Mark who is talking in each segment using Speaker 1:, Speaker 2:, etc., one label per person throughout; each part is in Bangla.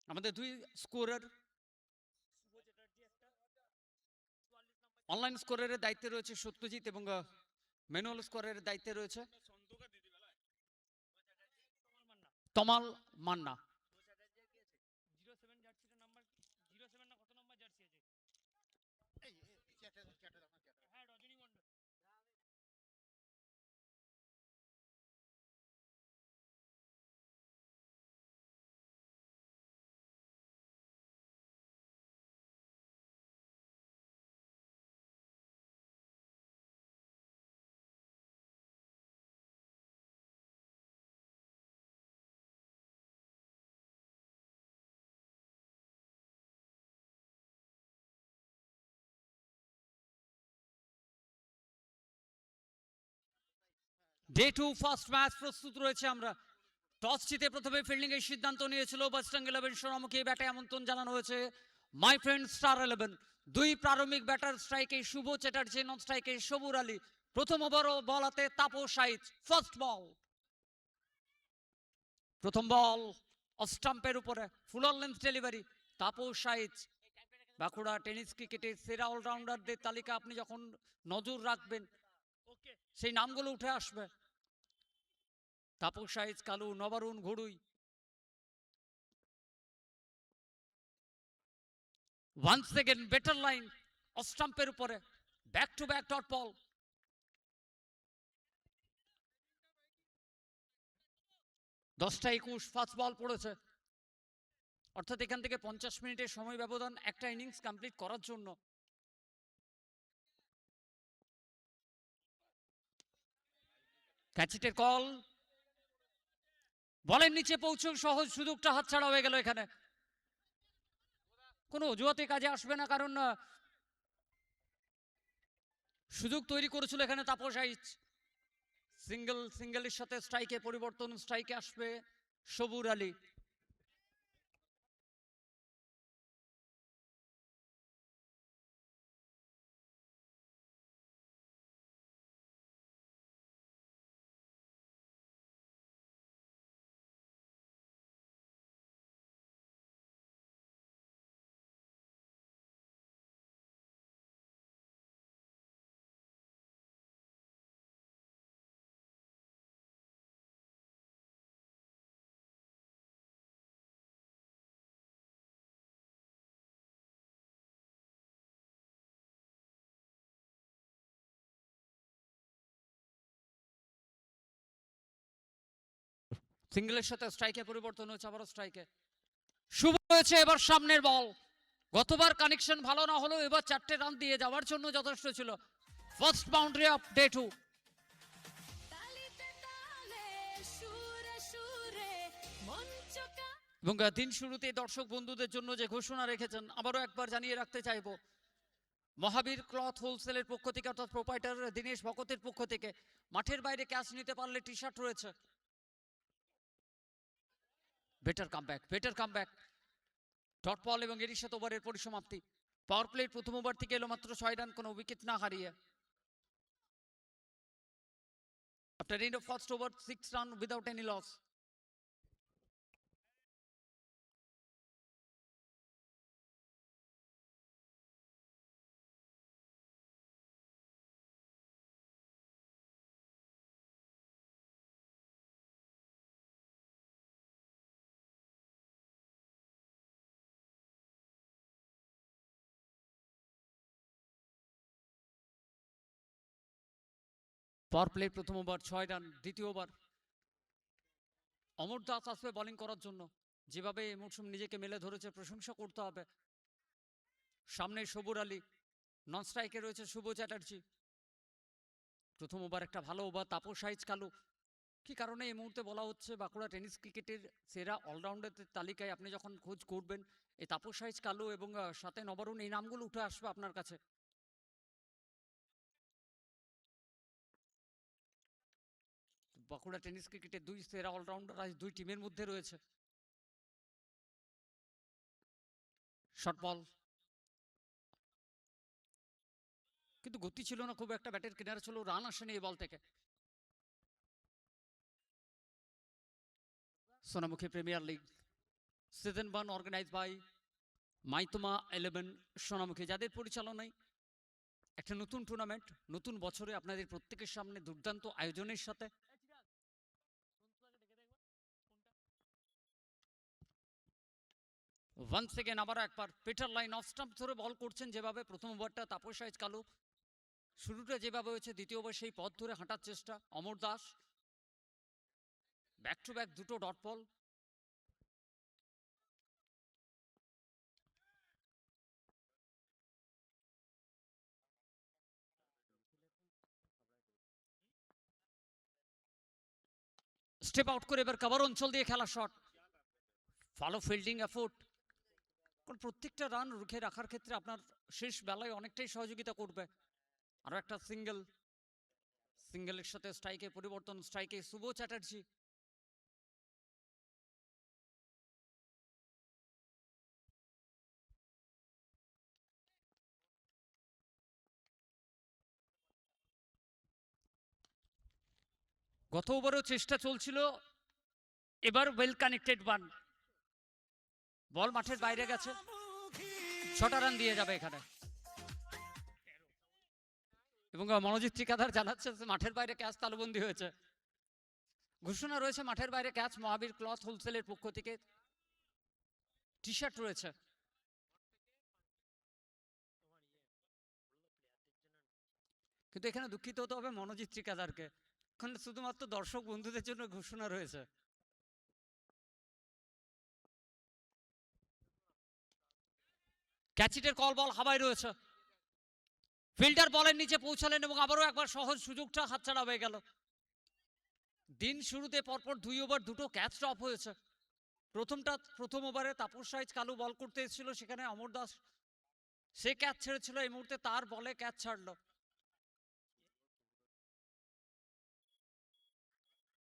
Speaker 1: আমাদের দুই স্কোরার অনলাইন স্কোরের দায়িত্বে রয়েছে সত্যজিৎ এবং ম্যানুয়াল স্কোরের দায়িত্বে রয়েছে তমাল মান্না। ডে 2 ফার্স্ট ম্যাচ প্রস্তুত রয়েছে। আমরা টস জিতে প্রথমে ফিল্ডিং এর সিদ্ধান্ত নিয়েছিল ওয়েস্টার্ন 11 সোনামুখী ব্যাটে আমন্ত্রণ জানানো হয়েছে মাই ফ্রেন্ড স্টার 11। দুই প্রারম্ভিক ব্যাটার স্ট্রাইকে শুভ চ্যাটার্জি, নন স্ট্রাইকে সবুর আলী। প্রথম ওভার বল হাতে তাপস সাইজ। ফার্স্ট বল, প্রথম বল স্টাম্পের উপরে full length delivery. Tapas size Bankura tennis ক্রিকেটের সেরা অলরাউন্ডারদের তালিকা আপনি যখন নজর রাখবেন সেই নামগুলো উঠে আসবে। তাপস সাইজ, কালু, নবারুণ, ঘড়ুই। ওয়ান্স সেকেন্ড বেটার লাইন স্টাম্পের উপরে back to back dot ball. দশটা 21 ফার্স্ট বল পড়েছে, অর্থাৎ এখান থেকে 50 মিনিটের সময় ব্যবধান একটা ইনিংস কমপ্লিট করার জন্য। ক্যাচিটের কল, বলের নিচে পৌঁছে সহজ সুযোগটা হাতছাড়া হয়ে গেল। এখানে কোনো অজুহাতে কাজে আসবে না, কারণ সুযোগ তৈরি করেছিল এখানে তাপস আইচ। সিঙ্গেলের সাথে স্ট্রাইকে পরিবর্তন, স্ট্রাইকে আসবে সবুর আলী। সিঙ্গেলের সাথে স্ট্রাইকে পরিবর্তন হয়েছে, আবারও স্ট্রাইকে শুভ হয়েছে। এবার সামনের বল, গতবার কানেকশন ভালো না হলেও এবার 4টে রান দিয়ে যাওয়ার জন্য যথেষ্ট ছিল। First boundary off day 2। এবং দিন শুরুতে দর্শক বন্ধুদের জন্য যে ঘোষণা রেখেছেন আবারও একবার জানিয়ে রাখতে চাইবো, মহাবীর ক্লথ হোলসেলের পক্ষ থেকে অর্থাৎ প্রোপাইটার দীনেশ ভকতের পক্ষ থেকে মাঠের বাইরে ক্যাশ নিতে পারলে টি শার্ট রয়েছে। Better comeback, better comeback dot ball এবং এরই সাথে ওভারের পরিসমাপ্তি। পাওয়ার প্লের প্রথম ওভার থেকে এলো মাত্র 6 রান, কোনো উইকেট না হারিয়ে। After end of first over, 6 runs without any loss. পাওয়ার প্লের প্রথম ওভার 6 রান। দ্বিতীয় ওভার অমর দাস আসবে বোলিং করার জন্য। যেভাবে এই মৌসুম নিজেকে মেলে ধরেছে প্রশংসা করতে হবে। সামনে সবুর আলী, নন স্ট্রাইকে রয়েছে শুভ চ্যাটার্জি। প্রথম ওভার একটা ভালো ওভার। তাপস সাইজ, কালু। কি কারণে এই মুহূর্তে বলা হচ্ছে বাঁকুড়া টেনিস ক্রিকেটের সেরা অলরাউন্ডারদের তালিকায় আপনি যখন খোঁজ করবেন এই তাপস সাইজ, কালু এবং সাথে নবারুণ, এই নামগুলো উঠে আসবে আপনার কাছে। বাঁকুড়া টেনিস ক্রিকেটের দুই সেরা অলরাউন্ডার আজ দুই টিমের মধ্যে রয়েছে। শর্ট বল, কিন্তু গতি ছিল না খুব একটা, ব্যাটের কিনারে ছিল, রান আসেনি এই বল থেকে। Sonamukhi premier league season 1 organise by Maitoma 11 Sonamukhi, যাদের পরিচালনায় একটা নতুন টুর্নামেন্ট নতুন বছরে আপনাদের প্রত্যেকের সামনে দুর্দান্ত আয়োজনের সাথে ওয়ান্স এগেন আবার একবার পিটার লাইন অফ স্টাম্প ধরে বল করছেন যেভাবে প্রথম ওভারটা তাপস রাইজ কালু, শুরুটা যেভাবে হয়েছে দ্বিতীয় ওভার সেই পথ ধরে হাঁটার চেষ্টা Amar Das, back to back দুটো ডট বল। স্টেপ আউট করে এবার কভার অঞ্চল দিয়ে খেলা শট, ভালো ফিল্ডিং এফোর্ট, কারণ প্রত্যেকটা রান রুখে রাখার ক্ষেত্রে আপনার শেষ বেলায় অনেকটাই সহযোগিতা করবে। আরো একটা সিঙ্গেলের সাথে স্ট্রাইকে পরিবর্তন, স্ট্রাইকে শুভ চ্যাটার্জি। গত ওভারেও চেষ্টা চলছিল, এবার ওয়েল কানেক্টেড ওয়ান, বল মাঠের বাইরে গেছে, 6টা রান দিয়ে যাবে এখানে। এবং মনোজিৎ ঠিকাদার জানাচ্ছে মাঠের বাইরে ক্যাচ তালুবন্দি হয়েছে, ঘোষণা রয়েছে মাঠের বাইরে ক্যাচ। মহাবীর ক্লথ হোলসেলের পক্ষ থেকে টি শার্ট রয়েছে। কিন্তু এখানে দুঃখিত হতে হবে মনোজিৎ ঠিকাদারকে, এখন শুধুমাত্র দর্শক বন্ধুদের জন্য ঘোষণা রয়েছে। ক্যাচিটের কল, বল হাওয়ায় রয়েছে, ফিল্ডার বলের নিচে পৌঁছালেন এবং আবারও একবার সহজ সুযোগটা হাতছাড়া হয়ে গেল। দিন শুরুতে পরপর 2 ওভার দুটো ক্যাচ ড্রপ হয়েছে। প্রথম ওভারে তাপস রাইজ কালু বল করতে এসেছিল, সেখানে অমর দাস সে ক্যাচ ছেড়েছিল, এই মুহূর্তে তার বলে ক্যাচ ছাড়লো।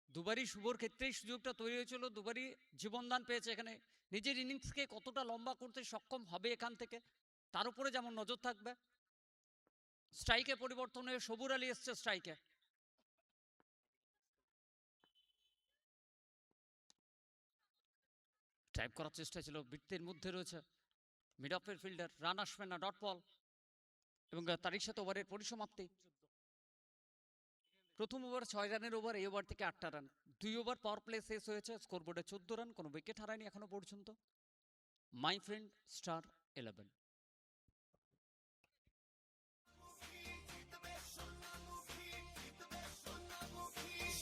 Speaker 1: দুবারই শুভর ক্ষেত্রেই সুযোগটা তৈরি হয়েছিল, দুবারই জীবনদান পেয়েছে। এখানে নিজের ইনিংসকে কতটা লম্বা করতে সক্ষম হবে এখান থেকে তার উপরে যেমন নজর থাকবে। স্ট্রাইকে পরিবর্তন হয়ে সবুর আলী এসছে স্ট্রাইকে। ট্রাইপ করার চেষ্টা ছিল, বৃত্তের মধ্যে রয়েছে মিড অফের ফিল্ডার, রান আসবে না, ডট বল। এবং তারই সাথে ওভারের পরিসমাপ্তি। প্রথম ওভার 6 রানের ওভার, এই ওভার থেকে 8টা রান, 2 ওভার পাওয়ার প্লে শেষ হয়েছে, স্কোরবোর্ডে 14 রান, কোনো উইকেট হারায়নি এখনো পর্যন্ত মাই ফ্রেন্ড স্টার 11।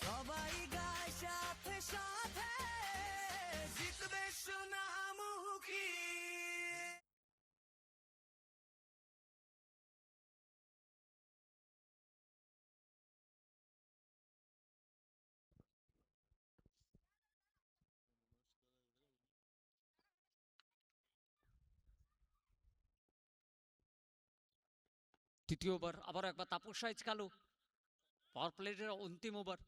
Speaker 2: সবাই গায় সাথে সাথে জিতবে সোনামুখী।
Speaker 1: তৃতীয় ওভার আবার একবার তাপস রাইজ কালু, পাওয়ার প্লেটের অন্তিম ওভার,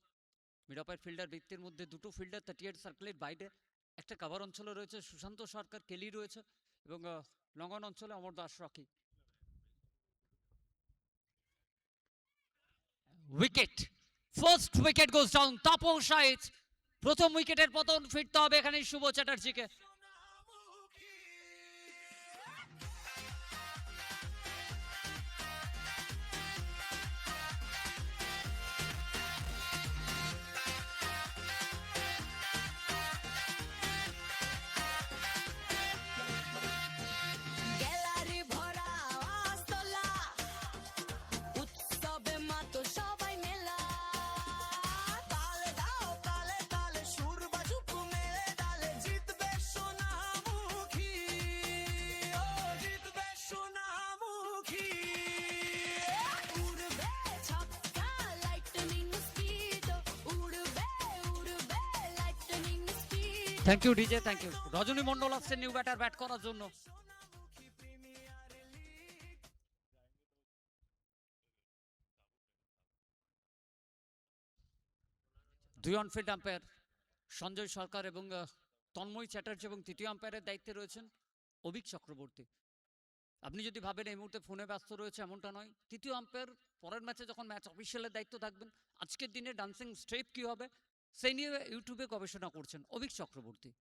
Speaker 1: মিড অফের ফিল্ডার বৃত্তের মধ্যে দুটো ফিল্ডার 38 সার্কেলের বাইরে, একটা কাভার অঞ্চলে রয়েছে সুশান্ত সরকার, কেলি রয়েছে এবং লং অন অঞ্চলে Amar Das Rocky. Wicket, first wicket goes down, Tapas রাইজ প্রথম উইকেটের পতন, ফিরতে হবে এখানে শুভ চ্যাটার্জিকে।
Speaker 2: গ্যালারি ভরা আস্তলা, উৎসবে মাতো সবাই মেলা। তালে দাও তালে তালে সুর বাজুক মেলে তালে, জিতবে সোনামুখী, ও জিতবে সোনামুখী। উড়বে ছক্কা লাইটনিং স্পিড, উড়বে উড়বে lightning speed.
Speaker 1: Thank you DJ, thank you. Rajani Mondal আসছে নিউ ব্যাটার ব্যাট করার জন্য। দুই অনফিল্ড আম্পায়ার সঞ্জয় সরকার এবং তন্ময় চ্যাটার্জি, এবং তৃতীয় আম্পায়ারের দায়িত্বে রয়েছেন অভিক চক্রবর্তী। আপনি যদি ভাবেন এই মুহূর্তে ফোনে ব্যস্ত রয়েছে, এমনটা নয়। তৃতীয় আম্পায়ার পরের ম্যাচে যখন ম্যাচ অফিসিয়ালের দায়িত্ব থাকবেন, আজকের দিনে ডান্সিং স্টেপ কি হবে সেই নিয়ে ইউটিউবে গবেষণা করছেন অভিক চক্রবর্তী।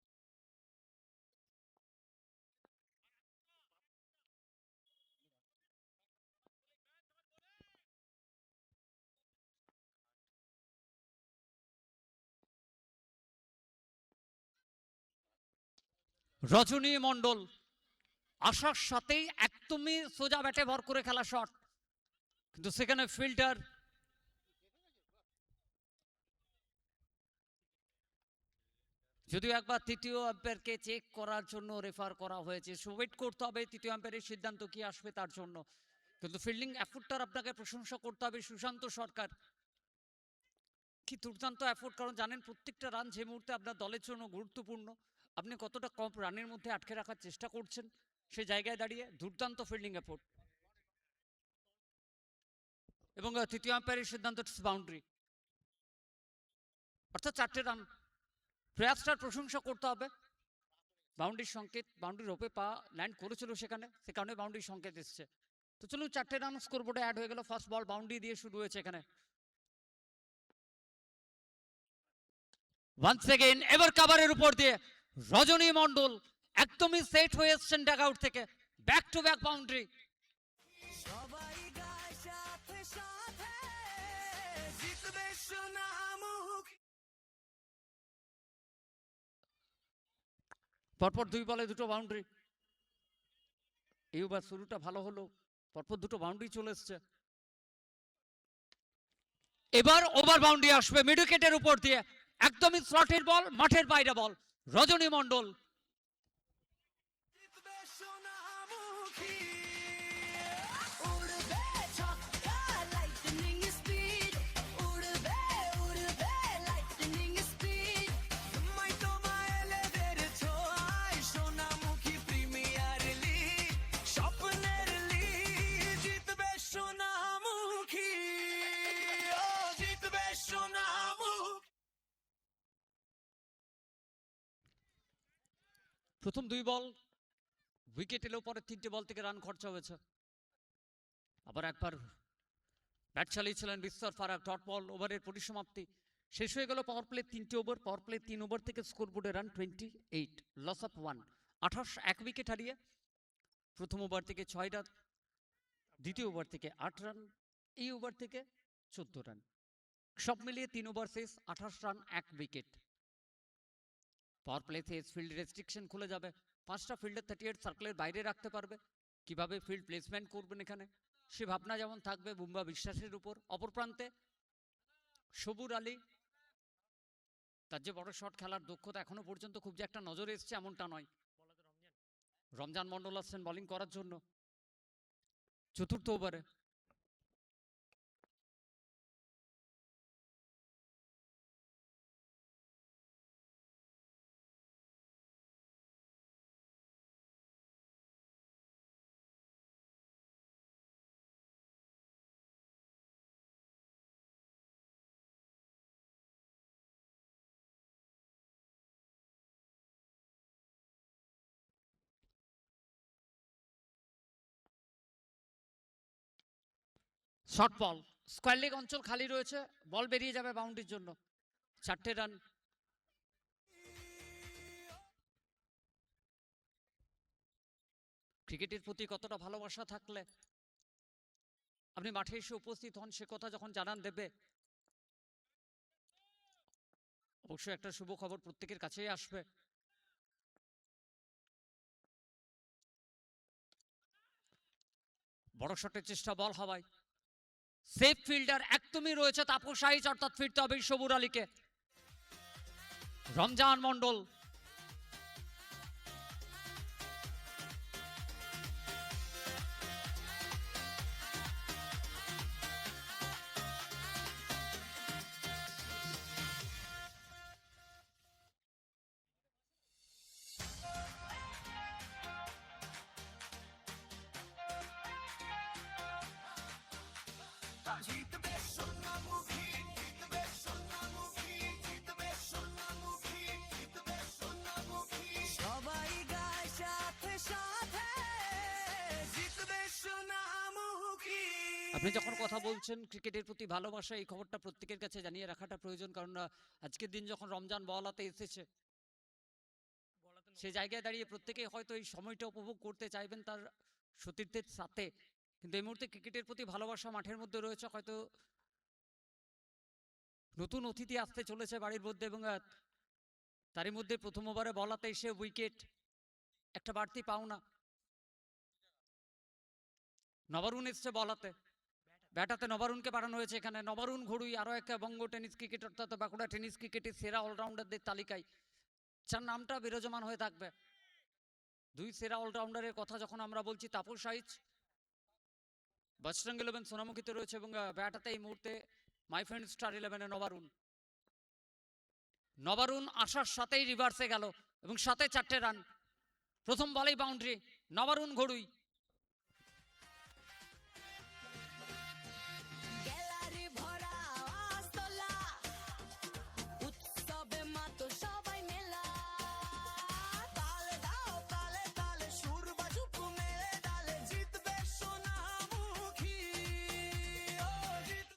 Speaker 1: রজনী মণ্ডল আসার সাথেই একদমই সোজা ব্যাটে ভর করে খেলা শট, কিন্তু সেখানে ফিল্ডার যদিও একবার তৃতীয় আম্পায়ারকে চেক করার জন্য রেফার করা হয়েছে, সো ওয়েট করতে হবে তৃতীয় আম্পায়ারের সিদ্ধান্ত কি আসবে তার জন্য। কিন্তু ফিল্ডিং এফোর্টটার আপনাকে প্রশংসা করতে হবে সুশান্ত সরকার, কি দুর্দান্ত এফোর্ট, কারণ জানেন প্রত্যেকটা রান যে মুহূর্তে আপনার দলের জন্য গুরুত্বপূর্ণ, আপনি কতটা কম রানের মধ্যে আটকে রাখার চেষ্টা করছেন, সেই জায়গায় দাঁড়িয়ে দুর্দান্ত ফিল্ডিং এফোর্ট। এবং তৃতীয় আম্পায়ারের সিদ্ধান্ত বাউন্ডারি, অর্থাৎ 4টে রান। প্রয়াসটার প্রশংসা করতে হবে। বাউন্ডারির সংকেত, বাউন্ডারির ওপে পা ল্যান্ড করেছিল সেখানে, সে কারণে বাউন্ডারির সংকেত এসছে। তো চলুন 4টে রান স্কোরবোর্ডে অ্যাড হয়ে গেল। ফার্স্ট বল বাউন্ডারি দিয়ে শুরু হয়েছে এখানে। ওয়ান্স এগেইন এবার কাভারের উপর দিয়ে রজনী মণ্ডল একদমই সেট হয়ে এসছেন ড্যাগ আউট থেকে, ব্যাক টু ব্যাক বাউন্ডারি।
Speaker 2: সবাই গায় সাথে সাথে জিতবে সোনামুখ।
Speaker 1: পরপর 2 বলে 2টো বাউন্ডারি। এই ওভার শুরুটা ভালো হলো, পরপর 2টো বাউন্ডারি চলে এসছে। এবার ওভার বাউন্ডারি আসবে মিড উইকেটের উপর দিয়ে, একদমই স্লটের বল, মাঠের বাইরে বল। রজনী মণ্ডল
Speaker 2: জিতবে সোনামুখী। উড়বে ছক্কা লাইটনিং স্পিড, উড়বে উড়বে লাইটনিং স্পিড। মই তোমায় এলেদের ছোঁয়ায় সোনামুখী প্রিমিয়ার লিগ, স্বপ্নের লিগ। জিতবে সোনামুখী, ও জিতবে সোনামুখ।
Speaker 1: প্রথম 2 বল উইকেট এলেও পরে 3টে বল থেকে রান খরচা হয়েছে। আবার একবার ব্যাট চালিয়েছিলেন বিস্তর ফারাক, ডট বল। ওভারের পরিসমাপ্তি শেষ হয়ে গেল। পাওয়ার প্লে 3টে ওভার, পাওয়ার প্লে 3 ওভার থেকে স্কোরবোর্ডে রান 28, লস অফ 1। 28, 1 উইকেট হারিয়ে প্রথম ওভার থেকে 6 রান, দ্বিতীয় ওভার থেকে 8 রান, এই ওভার থেকে 14 রান, সব মিলিয়ে 3 ওভার শেষ, 28 রান 1 উইকেট। পাওয়ার প্লেতে ফিল্ড রেস্ট্রিকশন খুলে যাবে, 5টা ফিল্ডার 38 সার্কেলের বাইরে রাখতে পারবে। কিভাবে ফিল্ড প্লেসমেন্ট করবেন এখানে সে ভাবনা যেমন থাকবে বুমরা বিশ্বাসের উপর। অপর প্রান্তে সবুর আলী, তার যে বড় শট খেলার দক্ষতা এখনো পর্যন্ত খুব যে একটা নজরে এসছে এমনটা নয়। রমজান মণ্ডল আসছেন বোলিং করার জন্য চতুর্থ ওভারে। শর্ট বল, স্কোয়ার লেগ অঞ্চল খালি রয়েছে, বল বেরিয়ে যাবে বাউন্ডারির জন্য। 4টে রান। ক্রিকেটের প্রতি কতটা ভালোবাসা থাকলে আপনি মাঠে এসে উপস্থিত হন সে কথা যখন জানান দেবে, অবশ্যই একটা শুভ খবর প্রত্যেকের কাছেই আসবে। বড় শটের চেষ্টা, বল হাওয়ায়, সেফ ফিল্ডার একদমই রয়েছে তাপস সাইজ, অর্থাৎ ফিরতে হবে সবুর আলীকে। রমজান মণ্ডল
Speaker 2: জিতবে সোনামুখী, জিতবে সোনামুখী, জিতবে সোনামুখী, জিতবে সোনামুখী। সবাই গায় সাথে সাথে জিতবে সোনামুখী।
Speaker 1: আপনি যখন কথা বলছেন ক্রিকেটের প্রতি ভালোবাসা, এই খবরটা প্রত্যেকের কাছে জানিয়ে রাখাটা প্রয়োজন, কারণ আজকের দিন যখন রমজান বল হাতে এসেছে সে জায়গায় দাঁড়িয়ে প্রত্যেকেই হয়তো এই সময়টা উপভোগ করতে চাইবেন তার সতীর্থের সাথে, কিন্তু এই মুহূর্তে ক্রিকেটের প্রতি ভালোবাসা মাঠের মধ্যে রয়েছে। হয়তো নতুন অতিথি আসতে চলেছে বাড়ির মধ্যে, এবং তারই মধ্যে প্রথম ওভারে বল হাতে এসে উইকেট, একটা বাড়তি পাওনা। নবারুণ এসছে বলাতে, ব্যাটাতে নবারুণকে পাঠানো হয়েছে এখানে। নবারুণ ঘড়ুই আরও এক বঙ্গ টেনিস ক্রিকেট অর্থাৎ বাঁকুড়া টেনিস ক্রিকেটের সেরা অলরাউন্ডারদের তালিকায় যার নামটা বিরাজমান হয়ে থাকবে। দুই সেরা অলরাউন্ডারের কথা যখন আমরা বলছি, তাপস রাইচ বজরং 11 সোনামুখীতে রয়েছে এবং ব্যাটাতে এই মুহূর্তে মাই ফ্রেন্ড স্টার 11-এ নবারুণ। নবারুণ আসার সাথেই রিভার্সে গেল এবং সাথে 4টে রান। প্রথম বলেই বাউন্ডারি নবারুণ ঘড়ুই।
Speaker 2: গ্যালারি ভরা আস্তলা, উৎসবে মাতো সবাই মেলা। তালে দাও তালে তালে সুর বাজুক মেলে ডালে, জিতবে সোনামুখী, ও জিত।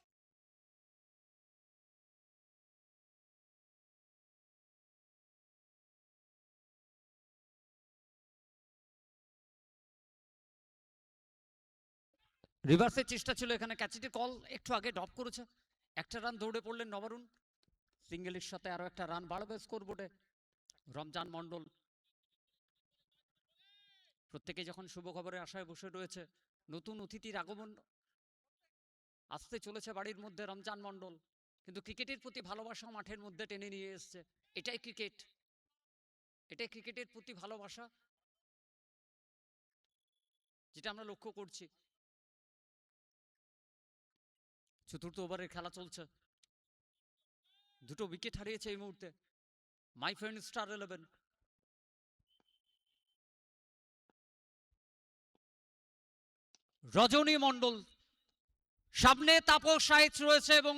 Speaker 1: রিভার্সের চেষ্টা ছিল এখানে, ক্যাচিটি কল একটু আগে ড্রপ করেছে। একটা রান দৌড়ে পড়লেন নবারুণ। সিঙ্গেলের সাথে আরো একটা রান বাড়বে স্কোরবোর্ডে। রমজান মণ্ডল প্রত্যেকে যখন শুভ খবরের আশায় বসে রয়েছে, নতুন অতিথির আগমন আসতে চলেছে বাড়ির মধ্যে রমজান মণ্ডল, কিন্তু ক্রিকেটের প্রতি ভালোবাসা মাঠের মধ্যে টেনে নিয়ে এসছে। এটাই ক্রিকেট, এটাই ক্রিকেটের প্রতি ভালোবাসা যেটা আমরা লক্ষ্য করছি। চতুর্থ ওভারের খেলা চলছে, দুটো উইকেট হারিয়েছে এই মুহূর্তে মাই ফ্রেন্ড স্টার 11। রজনী মণ্ডল, সামনে তাপস রাইচ রয়েছে এবং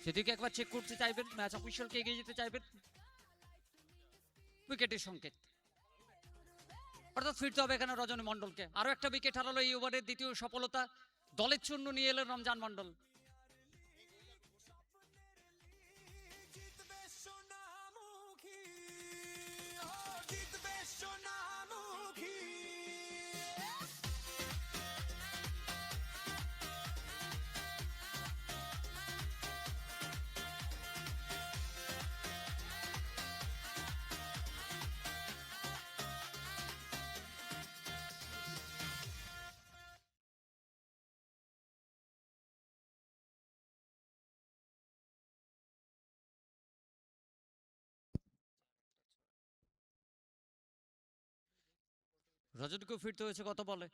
Speaker 1: সেদিকে একবার চেক করতে চাইবেন, ম্যাচ অফিসিয়ালকে এগিয়ে যেতে চাইবেন। উইকেটের সংকেত, অর্থাৎ ফিরতে হবে এখানে রজনী মণ্ডলকে। আরো একটা উইকেট হারালো এই ওভারের দ্বিতীয় সফলতা, দলের জন্য নিয়ে এলেন রমজান মণ্ডল।
Speaker 2: জিতবে সোনামুখী, ও জিতবে সোনামুখী।
Speaker 1: রজনীকেও ফিরতে হয়েছে গত বলে।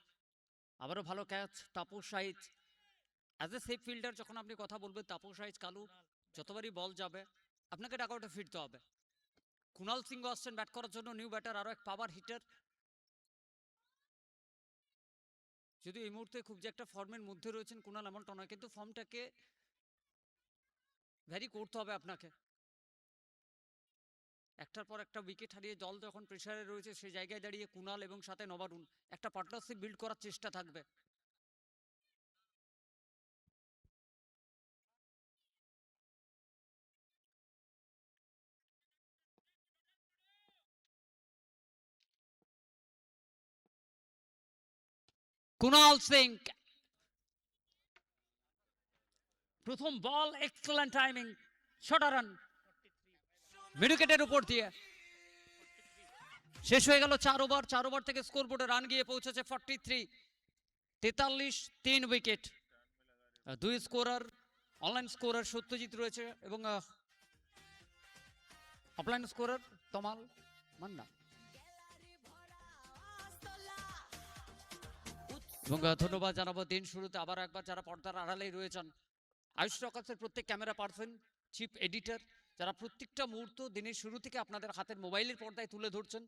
Speaker 1: আবারও ভালো catch Tapas Reich. As a safe fielder যখন আপনি কথা বলবেন, তাপস রাইচ কালু যতবারই বল যাবে আপনাকে ডাকআউটে ফিরতে হবে। কুণাল সিংহ আসছেন ব্যাট করার জন্য, নিউ ব্যাটার, আরো এক পাওয়ার হিটার। যদি এই মুহূর্তে খুব যে একটা ফর্মের মধ্যে রয়েছেন কুণাল এমনটা নয়, কিন্তু ফর্মটাকে ভ্যারি করতে হবে আপনাকে। একটার পর একটা উইকেট হারিয়ে দল যখন প্রেসারে রয়েছে, সেই জায়গায় দাঁড়িয়ে কুণাল এবং সাথে নবারুণ একটা পার্টনারশিপ বিল্ড করার চেষ্টা থাকবে। কুণাল সিং, প্রথম ball excellent timing, short run mid উইকেটের উপর দিয়ে। শেষ হয়ে গেল 4 ওভার। 4 ওভার থেকে স্কোরবোর্ডে রান গিয়ে পৌঁছেছে 43। 43, 3 উইকেট। দুই স্কোরার, অনলাইন স্কোরার সত্যজিৎ রয়েছে এবং অফলাইন স্কোরার তমাল মান্না। এবং ধন্যবাদ জানাবো দিন শুরুতে আবার একবার যারা পর্দার আড়ালেই রয়েছেন, আয়ুষ রকাসের প্রত্যেক ক্যামেরা পার্সন, চিফ এডিটর, যারা প্রত্যেকটা মুহূর্ত দিনের শুরু থেকে আপনাদের হাতের মোবাইলের পর্দায় তুলে ধরছেন।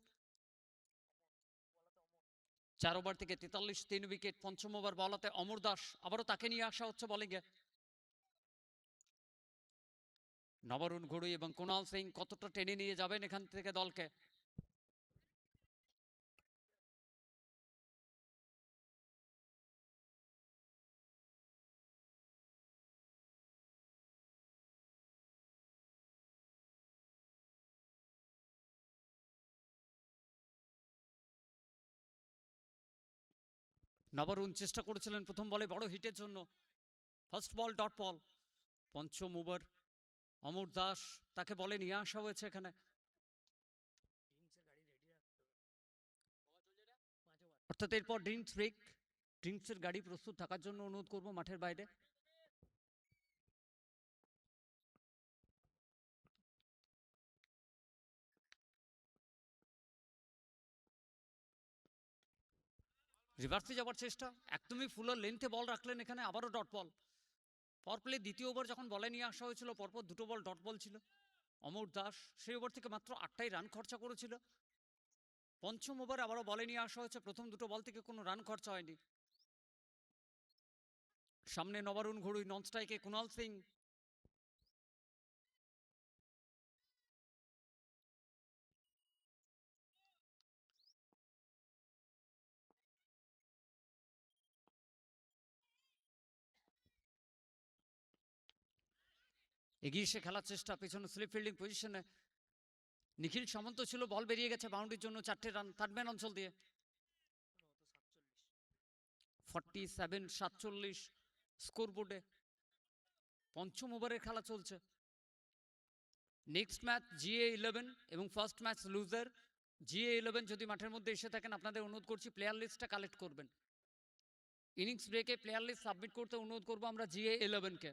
Speaker 1: 4 ওভার থেকে 43, 3 উইকেট। পঞ্চম ওভার বলাতে অমর দাস, আবারও তাকে নিয়ে আসা হচ্ছে বোলিংয়ে। নবরুণ ঘড়ুই এবং কুণাল সিং কতটা টেনে নিয়ে যাবেন এখান থেকে দলকে। নবরুণ চেষ্টা করেছিলেন প্রথম বলে বড় হিটের জন্য, ফার্স্ট বল ডট বল। পঞ্চম ওভার অমর দাস, তাকে বলে নিয়ে আসা হয়েছে এখানে। অর্থাৎ এরপর ড্রিঙ্কস ব্রেক। ড্রিঙ্কসের গাড়ি প্রস্তুত থাকার জন্য অনুরোধ করব মাঠের বাইরে। রিভার্সে যাওয়ার চেষ্টা, একদমই ফুলার লেন্থে বল রাখলেন এখানে, আবারও ডট বল। পাওয়ার প্লে দ্বিতীয় ওভার যখন বলে নিয়ে আসা হয়েছিল পরপর দুটো বল ডট বল ছিল। অমর দাস সেই ওভার থেকে মাত্র 8টাই রান খরচা করেছিল। পঞ্চম ওভারে আবারও বলে নিয়ে আসা হয়েছে, প্রথম দুটো বল থেকে কোনো রান খরচা হয়নি। সামনে নবারুণ ঘড়ুই, নন স্ট্রাইকে কুনাল সিং। এগিয়ে এসে খেলার চেষ্টা, পেছনে স্লিপ ফিল্ডিং পজিশনে নিখিল সামন্ত ছিল, বল বেরিয়ে গেছে বাউন্ডারির জন্য। 4টে রান থার্ড ম্যান অঞ্চল দিয়ে। 47-47 স্কোর বোর্ডে। পঞ্চম ওভারের খেলা চলছে। নেক্সট ম্যাচ GA11 এবং ফার্স্ট ম্যাচ লুজার। GA11 যদি মাঠের মধ্যে এসে থাকেন আপনাদের অনুরোধ করছি প্লেয়ার লিস্টটা কালেক্ট করবেন। ইনিংস ব্রেকে প্লেয়ার লিস্ট সাবমিট করতে অনুরোধ করবো আমরা GA11 কে।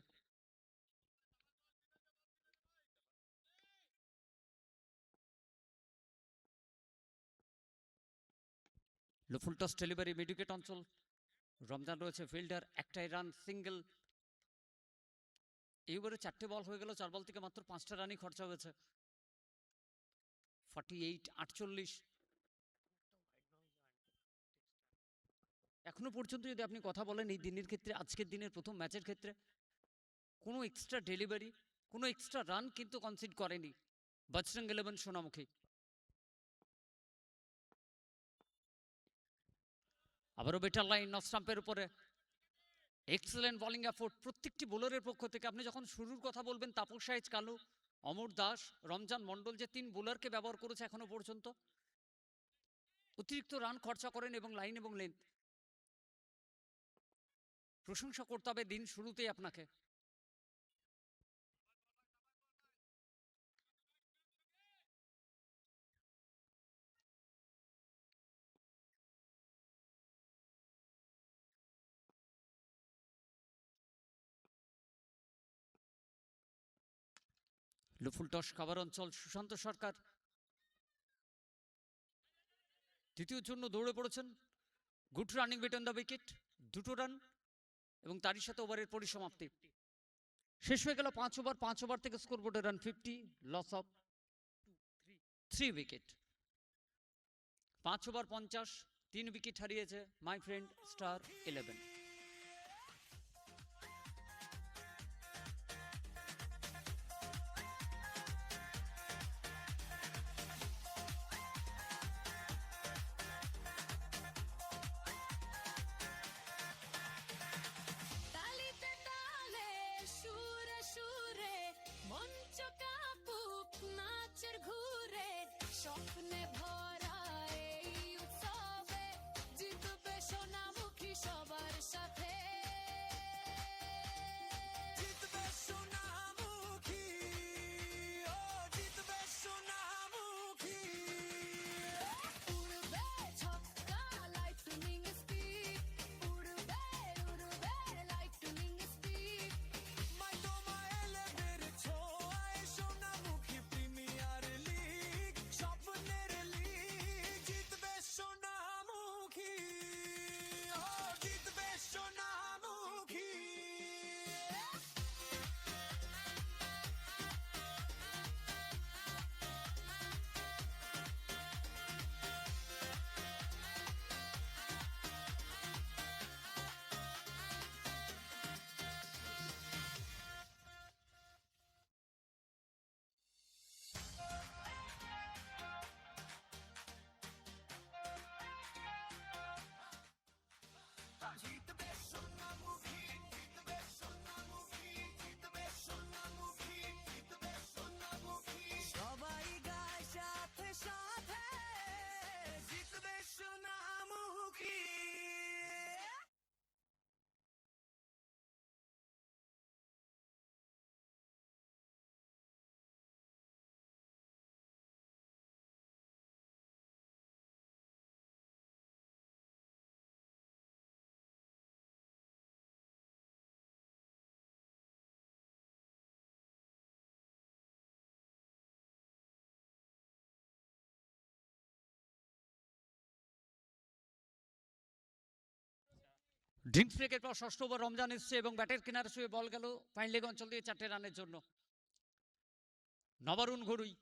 Speaker 1: লুফুল টস ডেলিভারি মিড উইকেট অঞ্চল। রমজান রয়েছে ফিল্ডার, একটাই রান সিঙ্গেল। এইবারে 4টে বল হয়ে গেল, 4 বল থেকে মাত্র 5টা রানই খরচা হয়েছে। 48-48 এখনো পর্যন্ত যদি আপনি কথা বলেন এই দিনের ক্ষেত্রে, আজকের দিনের প্রথম ম্যাচের ক্ষেত্রে কোনো এক্সট্রা ডেলিভারি, কোনো এক্সট্রা রান কিন্তু কনসিড করেনি বজরং 11 সোনামুখী। আবারও বেটার লাইন অফ স্টাম্পের উপরে। এক্সেলেন্ট বোলিং এফোর্ট প্রত্যেকটি বোলারের পক্ষ থেকে। আপনি যখন শুরুর কথা বলবেন তাপস সাইজ কালু, অমর দাস, রমজান মন্ডল, যে 3 বোলারকে ব্যবহার করেছে এখনো পর্যন্ত, অতিরিক্ত রান খরচা করেন এবং লাইন এবং লেন্থ। প্রশংসা করতে হবে দিন শুরুতেই আপনাকে। লুফুল টস খাবার অঞ্চল, সুশান্ত সরকার দ্বিতীয় জন্য দৌড়ে পড়েছেন। Good running between the wicket, 2টো রান এবং তারই সাথে ওভারের পরিসমাপ্তি। শেষ হয়ে গেল 5 ওভার। 5 ওভার থেকে স্কোর বোর্ডে run 50, loss of 3 wicket. 5 over 50, 3 wicket হারিয়েছে মাই ফ্রেন্ড স্টার 11।
Speaker 2: তালিতে তালে সুরে সুরে মঞ্চ কাঁপুক নাচের ঘুরে স্বপ্নে ভরা এই উৎসবে জিতবে সোনামুখী সবার
Speaker 1: ড্রিঙ্কস ব্রেকের পর ষষ্ঠ ওভার রমজান এসছে এবং ব্যাটের কিনারে শুয়ে বল গেল ফাইন লেগ অঞ্চল দিয়ে 4টে রানের জন্য। নবারুণ ঘড়ুই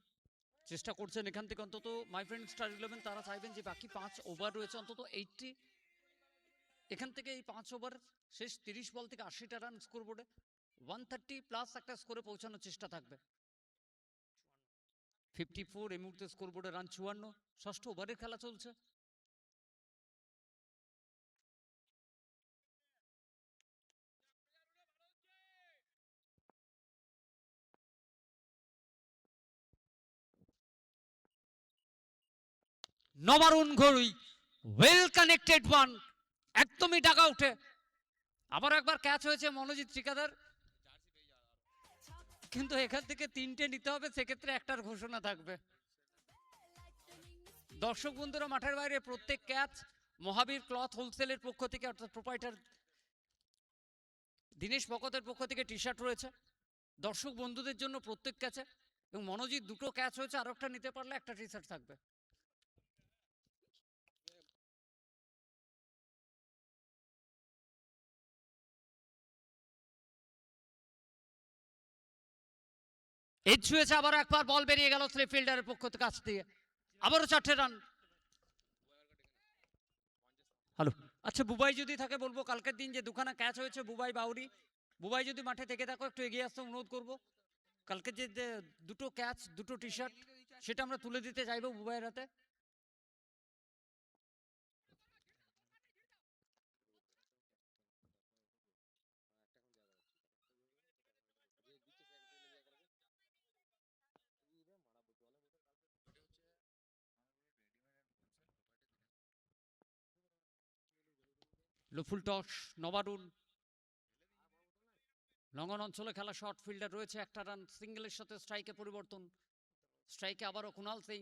Speaker 1: চেষ্টা করছেন এখান থেকে অন্তত মাই ফ্রেন্ড স্টার 11 তারা চাইবেন যে বাকি 5 ওভার রয়েছে অন্তত 80, এখান থেকে এই 5 ওভার শেষ 30 বল থেকে 80টা রান স্কোর বোর্ডে 130 প্লাস একটা স্কোরে পৌঁছানোর চেষ্টা থাকবে। 54 এই মুহূর্তে স্কোর বোর্ডে রান 54, ষষ্ঠ ওভারের খেলা চলছে। নবারুণ ঘড়ুই ওয়েল কানেক্টেড ওয়ান, একদমই ডাক আউটে। আবার একবার ক্যাচ হয়েছে মনোজিৎ ঠিকাদার, কিন্তু এখান থেকে 3টে নিতে হবে, সেক্ষেত্রে একটার ঘোষণা থাকবে। দর্শক বন্ধুরা মাঠের বাইরে প্রত্যেক ক্যাচ মহাবীর ক্লথ হোলসেলের পক্ষ থেকে অর্থাৎ প্রোপাইটার দীনেশ ভকতের পক্ষ থেকে টি শার্ট রয়েছে দর্শক বন্ধুদের জন্য প্রত্যেক ক্যাচে, এবং মনোজিৎ 2টো ক্যাচ হয়েছে, আরো একটা নিতে পারলে একটা টি শার্ট থাকবে। এজ ছুঁয়েছে, আবার একবার বল বেরিয়ে গেল স্লিপ ফিল্ডারের পক্ষ থেকে কাছ দিয়ে, আবারও 4টে রান। হ্যালো, আচ্ছা বুবাই যদি থাকে বলবো কালকের দিন যে দুখানা ক্যাচ হয়েছে বুবাই বাউরি, বুবাই যদি মাঠে থেকে থাকো একটু এগিয়ে আসতে অনুরোধ করবো। কালকে যে 2টো ক্যাচ 2টো টি শার্ট সেটা আমরা তুলে দিতে চাইবো বুবাইয়ের হাতে। লুফুল টস নবারুণ, লঙ্ঘন অঞ্চলে খেলা শর্ট ফিল্ডার রয়েছে, একটা রান সিঙ্গেলের সাথে স্ট্রাইকে পরিবর্তন, স্ট্রাইকে আবারও কুনাল সিং,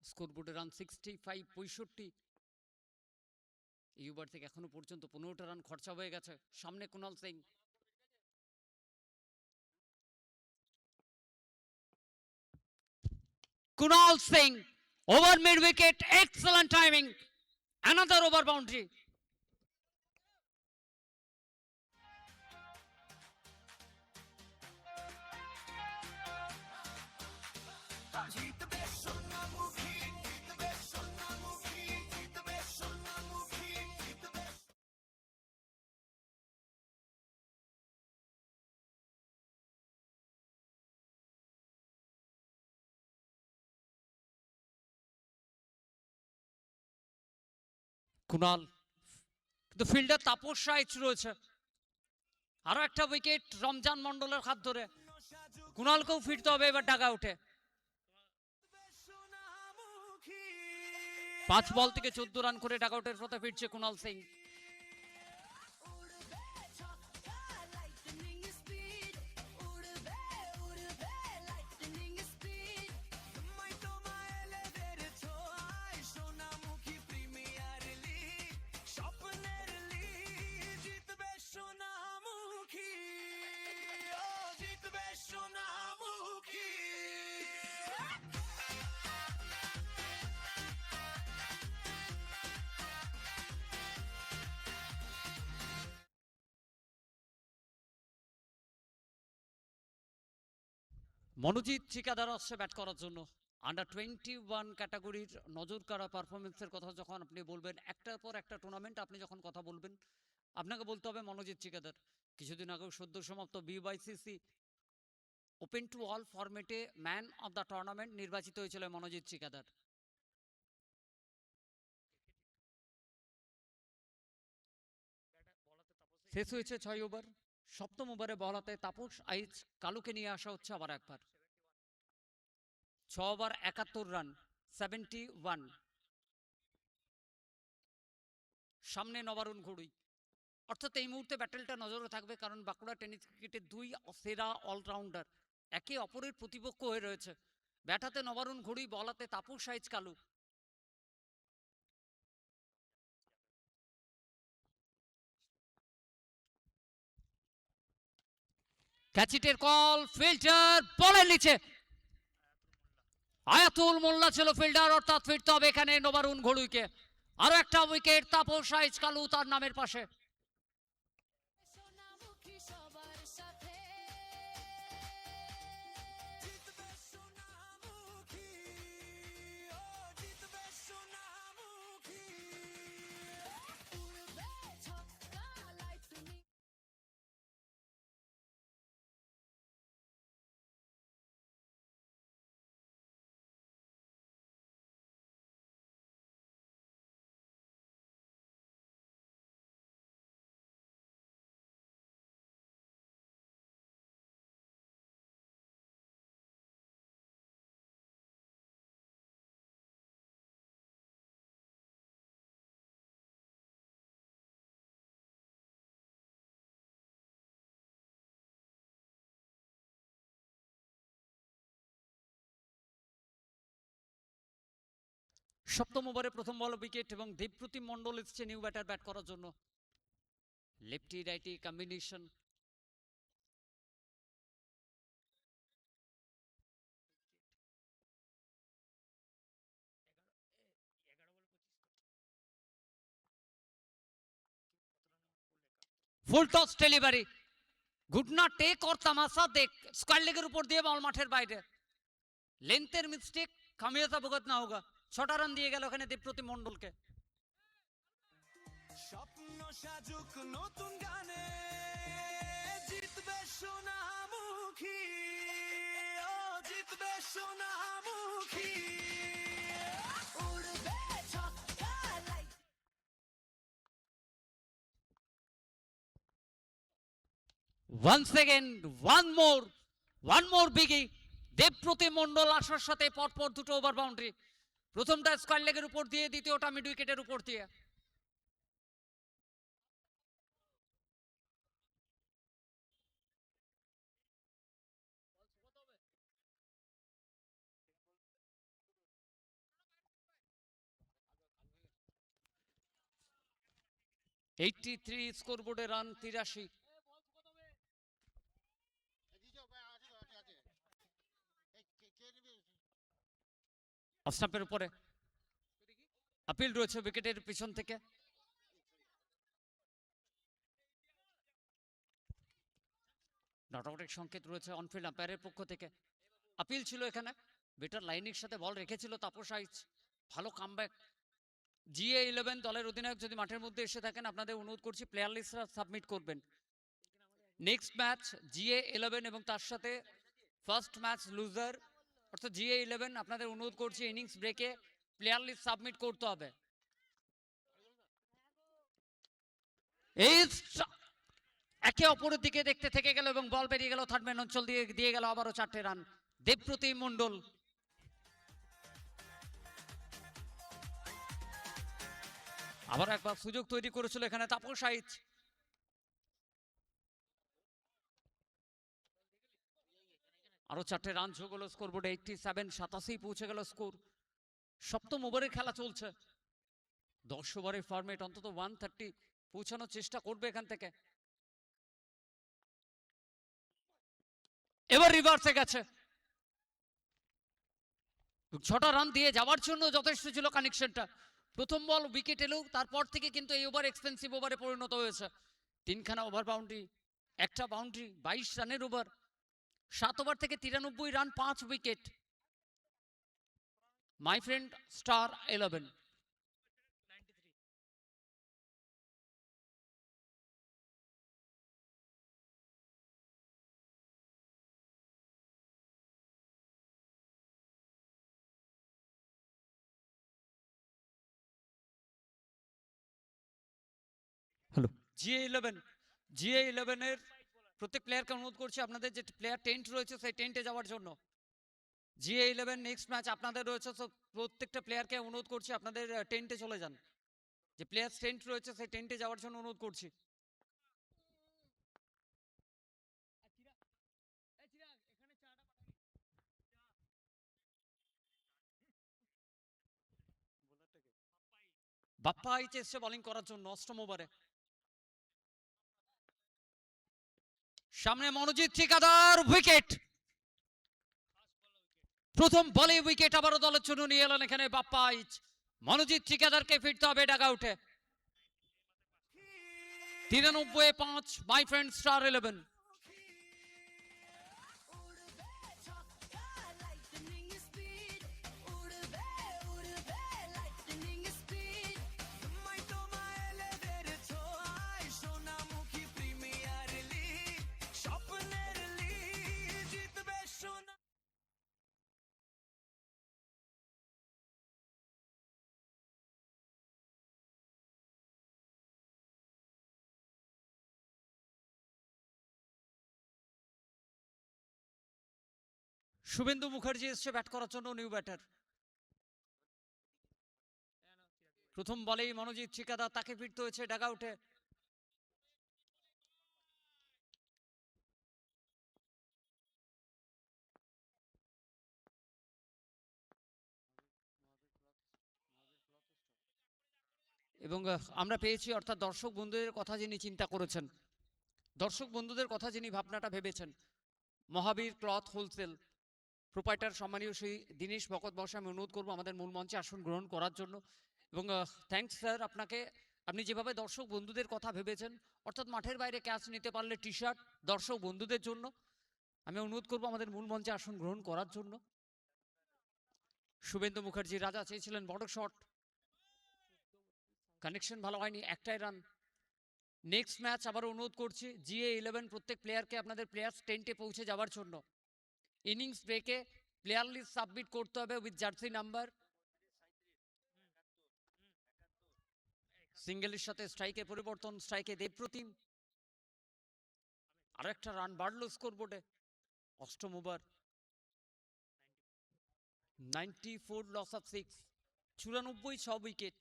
Speaker 1: স্কোরবোর্ডে রান 65 65। এই ওভার থেকে এখনো পর্যন্ত 15টা রান খরচা হয়ে গেছে, সামনে Kunal Singh. Kunal Singh over mid wicket, excellent timing, another over boundary. Kunal, কিন্তু ফিল্ডার তাপস রাইচ রয়েছে, আরো একটা উইকেট রমজান মন্ডলের হাত ধরে। কুনালকেও ফিরতে হবে এবার ডাকা উঠে। 5 বল থেকে 14 রান করে ডাক আউটের পথে ফিরছে কুনাল সিং। মনোজিৎ ঠিকাদার আসছে ব্যাট করার জন্য। আন্ডার 21 ক্যাটাগরির নজর কাড়া পারফরমেন্সের কথা যখন আপনি বলবেন, একটার পর একটা টুর্নামেন্ট আপনি যখন কথা বলবেন, আপনাকে বলতে হবে মনোজিৎ ঠিকাদার। কিছুদিন আগেও সদ্য সমাপ্ত বিওয়াইসিসি ওপেন টু অল ফরম্যাটে ম্যান অফ দ্য টুর্নামেন্ট নির্বাচিত হয়েছিল মনোজিৎ ঠিকাদার। শেষ হয়েছে 6 ওভার, 7ম ওভারে বল হাতে তাপস আইচ কালুকে নিয়ে আসা হচ্ছে আবার একবার। 6 ওভার 71 রান, 71। সামনে নবারুণ ঘড়ুই, অর্থাৎ এই মুহূর্তে ব্যাটেলটা নজরে থাকবে, কারণ বাঁকুড়া টেনিস ক্রিকেটের 2 সেরা অলরাউন্ডার একে অপরের প্রতিপক্ষ হয়ে রয়েছে। ব্যাট হাতে নবারুণ ঘড়ুই, বল হাতে তাপস আইচ কালু। ক্যাচিটের কল, ফিল্ডার বলের নিচে, আয়াতুল মোল্লা ছিল ফিল্ডার, অর্থাৎ ফিরতে হবে এখানে নবারুণ ঘড়ুইকে। আরো একটা উইকেট তাপস আইচ কালু তার নামের পাশে।
Speaker 2: সোনামুখী সবার সাথে
Speaker 3: জিতবে সোনামুখী, ও জিতবে সোনামুখী।
Speaker 2: উড়বে ছক্কা লাইটনিং
Speaker 1: সপ্তম ওভারে প্রথম বল উইকেট এবং দেবপ্রতিম মন্ডল এসছে নিউ ব্যাটার ব্যাট করার জন্য। Lefty righty combination. Full toss delivery, ঘুটনা টেক और तमाशा देख, स्क्वायर लेग উপর দিয়ে বল মাঠের বাইরে। লেন্থের মিস্টেক, খামিয়াজা ভুগতনা হোগা। 6টা রান দিয়ে গেল এখানে দেবপ্রতিম মন্ডলকে।
Speaker 3: স্বপ্ন সাজুক নতুন গানে, জিতবে সোনামুখী, ও জিতবে সোনামুখী।
Speaker 2: উড়বে ছক্কা light
Speaker 1: Once again, one more biggie. Debapratim Mondal আসার সাথে পরপর দুটো ওভার বাউন্ডারি। প্রথমটা স্কোয়ার লেগের উপর দিয়ে, দ্বিতীয়টা মিড উইকেটের উপর দিয়ে। Eighty স্কোরবোর্ডে run 83। স্টাম্পের উপরে আপিল রয়েছে উইকেটের পিছন থেকে। নট আউটের সংকেত রয়েছে অনফিল্ড আম্পায়ারের পক্ষ থেকে। আপিল ছিল এখানে, বেটার লাইনের সাথে বল রেখেছিল তাপস আইচ। ভালো কামব্যাক। GA11 দলের অধিনায়ক যদি মাঠের মধ্যে এসে থাকেন, আপনাদের অনুরোধ করছি প্লেয়ার লিস্টটা সাবমিট করবেন। নেক্সট ম্যাচ GA11 এবং তার সাথে ফার্স্ট ম্যাচ লুজার অর্থাৎ GA11, আপনাদের অনুরোধ করছি ইনিংস ব্রেকে প্লেয়ার লিস্ট সাবমিট করতে হবে। এই একে অপরের দিকে দেখতে থেকে গেল এবং বল বেরিয়ে গেল থার্ড ম্যান অঞ্চল দিয়ে, দিয়ে গেল আবারও 4টে রান দেবপ্রতিম মন্ডল। আবার একবার সুযোগ তৈরি করেছিল এখানে তাপস আইচ। আরো 4টে রান যোগ হলো স্কোরবোর্ডে। 87, 87 পৌঁছে গেল স্কোর। সপ্তম ওভারের খেলা চলছে। 10 ওভারের ফরম্যাট, অন্তত 130 পৌঁছানোর চেষ্টা করবে এখান থেকে। এবার রিভার্সে গেছে। 6টা রান দিয়ে যাওয়ার জন্য যথেষ্ট ছিল কানেকশনটা। প্রথম বল উইকেট এলেও তারপর থেকে কিন্তু এই ওভার এক্সপেন্সিভ ওভারে পরিণত হয়েছে। 3খানা ওভার বাউন্ডারি, একটা বাউন্ডারি, 22 রানের ওভার। 7 ওভার থেকে 93 রান, 5 উইকেট। মাই ফ্রেন্ড স্টার 11। হ্যালো, GA11 এর প্রত্যেক প্লেয়ারকে অনুরোধ করছি আপনাদের যে প্লেয়ার টেন্ট রয়েছে সেই টেন্টে যাওয়ার জন্য। GA11 নেক্সট ম্যাচ আপনাদের রয়েছে, তো প্রত্যেকটা প্লেয়ারকে অনুরোধ করছি আপনাদের টেন্টে চলে যান। যে প্লেয়ার টেন্ট রয়েছে সেই টেন্টে যাওয়ার জন্য অনুরোধ করছি। বাপ্পা আইচ এসছে বোলিং করার জন্য অষ্টম ওভারে। সামনে মনোজিৎ ঠিকাদার, উইকেট। প্রথম বলে উইকেট আবারও দলের জন্য নিয়ে এলেন এখানে বাপ্পা আইচ। মনোজিৎ ঠিকাদারকে ফিরতে হবে ডাগআউটে। 93-5 মাই ফ্রেন্ড স্টার 11।
Speaker 2: উড়বে ছক্কা লাইটনিং স্পিড, উড়বে উড়বে লাইটনিং স্পিড।
Speaker 3: তোমায় তোমায় এলেদের ছোঁয়ায় সোনামুখী প্রিমিয়ার লিগ, স্বপ্নের লিগ জিতবে সোনা।
Speaker 1: শুভেন্দু মুখার্জি এসছে ব্যাট করার জন্য, নিউ ব্যাটার। প্রথম বলেই মনোজিৎ ঠিকাদার, তাকে ফিরতে হয়েছে ডাগআউটে। এবং আমরা পেয়েছি, অর্থাৎ দর্শক বন্ধুদের কথা যিনি চিন্তা করেছেন, দর্শক বন্ধুদের কথা যিনি ভাবনাটা ভেবেছেন, মহাবীর ক্লথ হোলসেল প্রোপাইটার সম্মানীয় শ্রী দীনেশ ভকত মহাশয়, আমি অনুরোধ করবো আমাদের মূল মঞ্চে আসন গ্রহণ করার জন্য। এবং থ্যাঙ্কস স্যার আপনাকে, আপনি যেভাবে দর্শক বন্ধুদের কথা ভেবেছেন, অর্থাৎ মাঠের বাইরে ক্যাচ নিতে পারলে টি শার্ট দর্শক বন্ধুদের জন্য, আমি অনুরোধ করবো আমাদের মূল মঞ্চে আসন গ্রহণ করার জন্য। শুভেন্দু মুখার্জি রাজা চেয়েছিলেন বড় শট, কানেকশন ভালো হয়নি, একটাই রান। নেক্সট ম্যাচ আবার অনুরোধ করছি GA11 প্রত্যেক প্লেয়ারকে আপনাদের প্লেয়ার্স টেন্টে পৌঁছে যাওয়ার জন্য। ইনিংস ব্রেকে প্লেয়ার লিস্ট সাবমিট করতে হবে উইথ জার্সি নাম্বার। সিঙ্গেলের সাথে স্ট্রাইকে পরিবর্তন, স্ট্রাইকে দেবপ্রতিম। আরো একটা রান বাড়লো স্কোর বোর্ডে, অষ্টম over. 94 loss of 6, 94 6 wicket.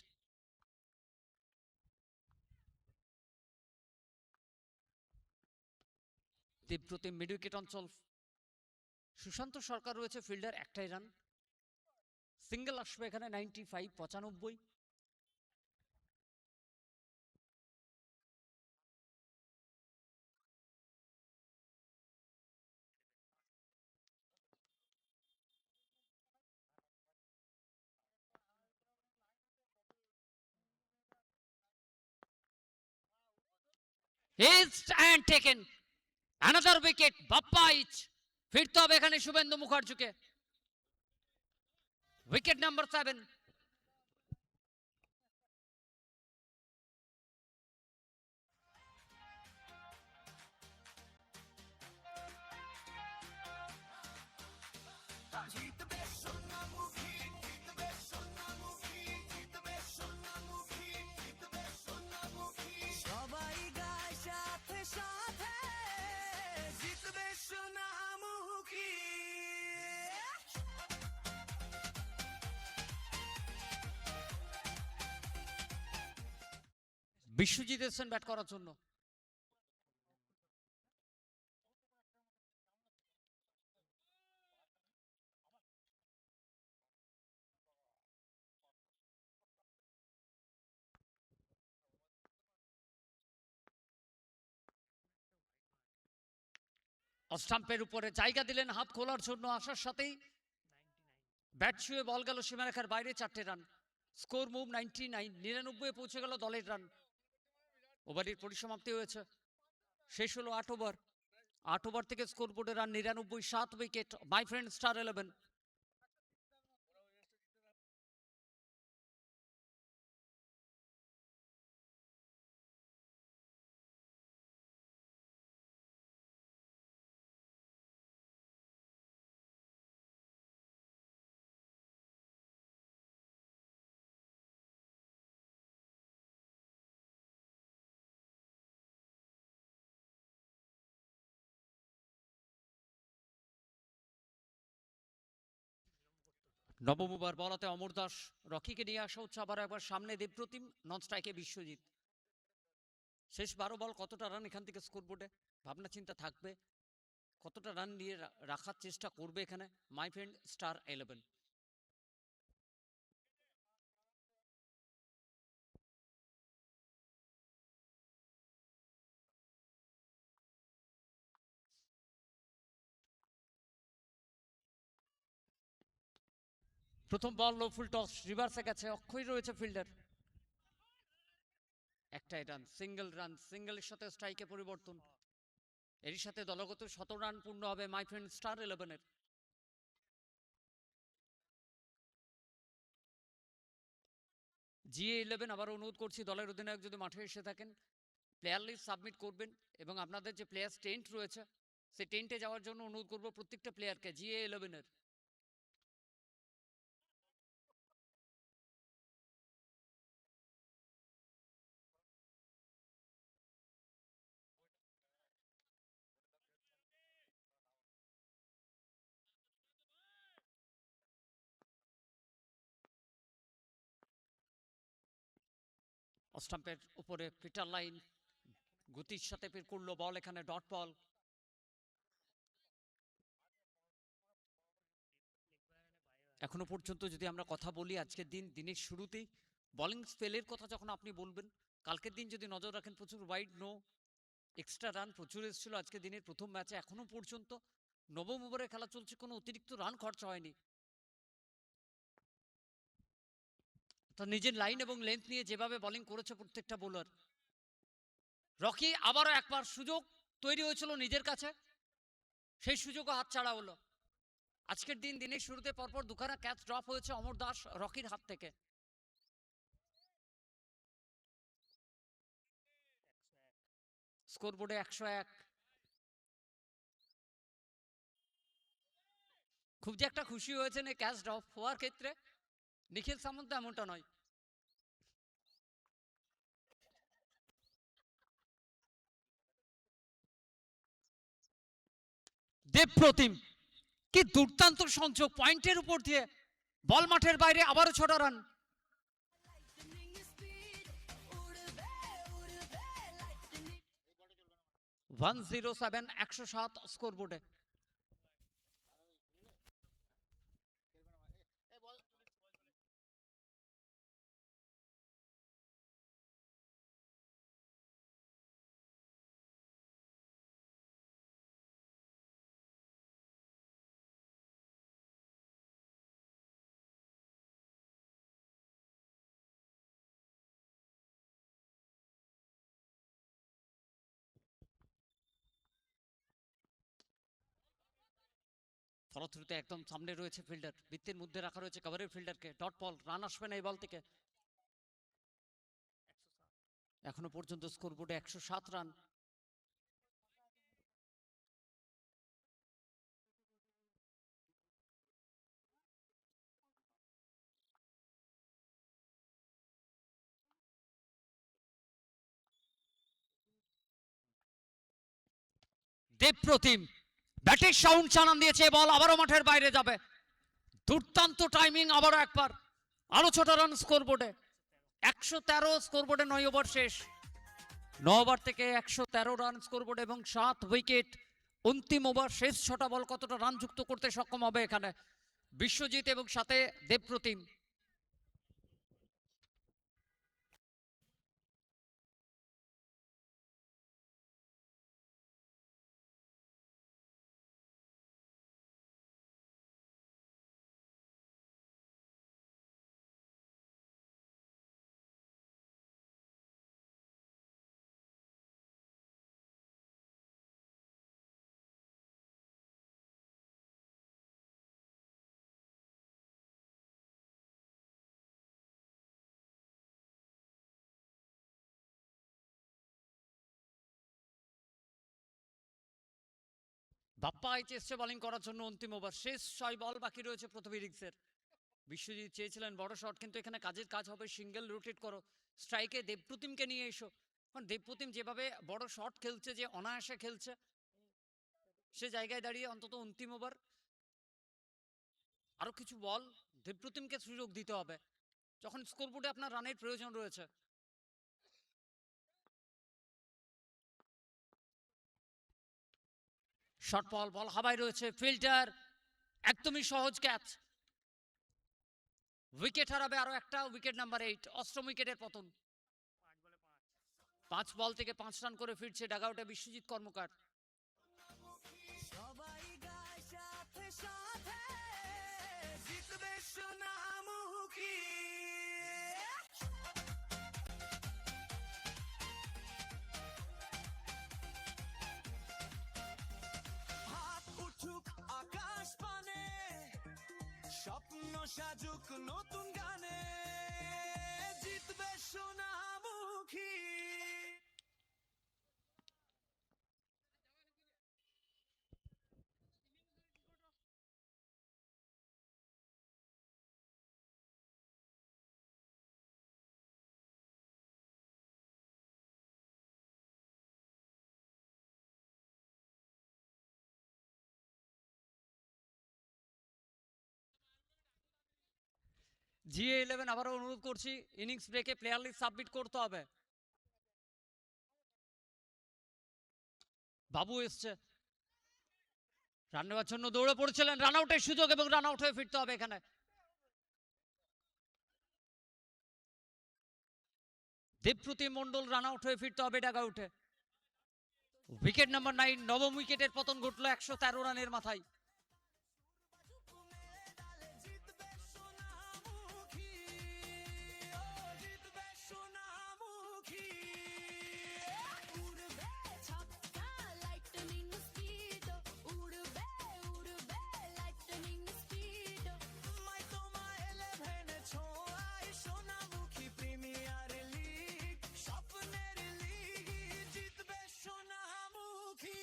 Speaker 1: Debapratim mid wicket অঞ্চল, সুশান্ত সরকার রয়েছে ফিল্ডার, একটাই রান। সিঙ্গেল আসবে এখানে 95 95। Hits and taken another wicket, বাপ্পাইচ। ফিরতে হবে এখানে শুভেন্দু মুখার্জিকে, উইকেট নাম্বার 7।
Speaker 3: জিতবে সোনামুখী, জিতবে সোনামুখী, জিতবে সোনামুখী, জিতবে সোনামুখী। সবাই গায় সাথে সাথে, জিতবে সোনামুখী।
Speaker 1: বিশ্বজিৎ এসছেন ব্যাট করার জন্য। স্টাম্পের উপরে জায়গা দিলেন হাত খোলার জন্য, আসার সাথেই ব্যাট ছুঁয়ে বল গেল সীমারেখার বাইরে, 4টে রান। স্কোর মুভ 99, 99 পৌঁছে গেল দলের রান। ওভারের পরিসমাপ্তি হয়েছে, শেষ হলো 8 ওভার। 8 ওভার থেকে স্কোর বোর্ডে রান 99, 7 উইকেট মাই ফ্রেন্ড স্টার 11। নবম ওভার, বলাতে অমর দাস, রকিকে নিয়ে আসা হচ্ছে আবার একবার সামনে দেবপ্রতিম, নন স্ট্রাইকে বিশ্বজিৎ। শেষ 12 বল কতটা রান এখান থেকে স্কোর বোর্ডে ভাবনা চিন্তা থাকবে, কতটা রান নিয়ে রাখার চেষ্টা করবে এখানে মাই ফ্রেন্ড স্টার 11। প্রথম বল লো ফুল টস, রিভার্সে গেছে, অক্ষয় রয়েছে ফিল্ডার। একটাই রান, সিঙ্গেল রান, সিঙ্গেলের সাথে স্ট্রাইকে পরিবর্তন। এরই সাথে দলগত 17 রান পূর্ণ হবে মাই ফ্রেন্ড স্টার 11-এর। GA11 আবার অনুরোধ করছি, দলের অধিনায়ক যদি মাঠে এসে থাকেন প্লেয়ার লিস্ট সাবমিট করবেন, এবং আপনাদের যে প্লেয়ার টেন্ট রয়েছে সেই টেন্টে যাওয়ার জন্য অনুরোধ করবো প্রত্যেকটা প্লেয়ারকে GA11-এর। স্টাম্পের উপরে পিটার লাইন গতির সাথে ফির করলো বল, এখানে ডট বল। এখনো পর্যন্ত যদি আমরা কথা বলি আজকের দিনের শুরুতেই বোলিং স্পেলের কথা যখন আপনি বলবেন, কালকের দিন যদি নজর রাখেন প্রচুর ওয়াইড নো এক্সট্রা রান প্রচুর এসেছিল আজকে দিনের প্রথম ম্যাচে। এখনো পর্যন্ত নবম ওভারে খেলা চলছে, কোনো অতিরিক্ত রান খরচা হয়নি। তো নিজের লাইন এবং লেন্থ নিয়ে যেভাবে বোলিং করেছে প্রত্যেকটা বোলার। রকি আবারও একবার সুযোগ তৈরি হয়েছিল নিজের কাছে, সেই সুযোগও হাতছাড়া হলো। আজকের দিনের শুরুতে পরপর দুখানা ক্যাচ ড্রপ হয়েছে অমর দাস রকির হাত থেকে। স্কোরবোর্ডে 101। খুব যে একটা খুশি হয়েছেন এই ক্যাচ ড্রপ হওয়ার ক্ষেত্রে নিখিল সামন্ত এমনটা নয়। দেবপ্রতিম কি দুর্দান্ত সংযোগ, পয়েন্টের উপর দিয়ে বল মাঠের বাইরে, আবারও 6টা রান।
Speaker 2: lightning speed উড়বে উড়বে lightning
Speaker 1: 107 107 স্কোরবোর্ডে। ফলশ্রুতিতে একদম সামনে রয়েছে ফিল্ডার, বৃত্তের মধ্যে রাখা রয়েছে কভারের ফিল্ডারকে। ডট বল, রান আসবে না এই বল থেকে। এখনো পর্যন্ত স্কোরবোর্ডে 107 রান। দেবপ্রতিম ব্যাটের সাউন্ড চালান দিয়েছে, বল আবারও মাঠের বাইরে যাবে। দুর্দান্ত টাইমিং, আবারও একবার। আরো 6টা রান স্কোরবোর্ডে। 113 স্কোরবোর্ডে 9 ওভার শেষ। 9 ওভার থেকে 113 রান স্কোরবোর্ড এবং 7 উইকেট। অন্তিম ওভার শেষ 6টা বল কতটা রান যুক্ত করতে সক্ষম হবে এখানে বিশ্বজিৎ এবং সাথে দেবপ্রতিম। বাপ্পা আইচ এসছে বোলিং করার জন্য অন্তিম ওভার শেষ, 6 বল বাকি রয়েছে প্রথম ইনিংসের। বিশ্বজিৎ চেয়েছিলেন বড় শট, কিন্তু এখানে কাজের কাজ হবে, সিঙ্গেল রোটেট করো, স্ট্রাইকে দেবপ্রতিমকে নিয়ে এসো। কারণ দেবপ্রতিম যেভাবে বড় শট খেলছে, যে অনায়াসে খেলছে, সে জায়গায় দাঁড়িয়ে অন্তত অন্তিম ওভার আরো কিছু বল দেবপ্রতিমকে সুযোগ দিতে হবে যখন স্কোরবোর্ডে আপনার রানের প্রয়োজন রয়েছে। শর্ট বল, বল হাওয়ায় রয়েছে, ফিল্ডার একদমই সহজ ক্যাচ। উইকেট হারাবে আরো একটা, উইকেট নাম্বার 8, অষ্টম উইকেটের পতন। 5 বল থেকে 5 রান করে ফিরছে ডাগআউটে বিশ্বজিৎ কর্মকার।
Speaker 3: সবাই গায় সাথে সাথে জিতবে সোনা সাজুক নতুন গানে জিতবে সোনামুখী।
Speaker 1: GA11 আবারও অনুরোধ করছি, ইনিংস ব্রেকে প্লেয়ার লিস্ট সাবমিট করতে হবে। বাবু এসছে, রান নেওয়ার জন্য দৌড়ে পড়েছিলেন, রান আউটের সুযোগ এবং রান আউট হয়ে ফিরতে হবে এখানে। দেবপ্রতিম মন্ডল রান আউট হয়ে ফিরতে হবে ডাগ আউটে। উইকেট নাম্বার 9, নবম উইকেটের পতন ঘটলো 113 রানের মাথায়।
Speaker 3: জিতবে সোনামুখী, ও জিতবে সোনামুখী।
Speaker 2: উড়বে ছক্কা লাইটনিং স্পিড, উড়বে উড়বে লাইটনিং স্পিড।
Speaker 3: মাই তোমায় 11 ছোঁয়ায় সোনামুখী প্রিমিয়ার লিগ, স্বপ্নের লিগ জিতবে সোনামুখী।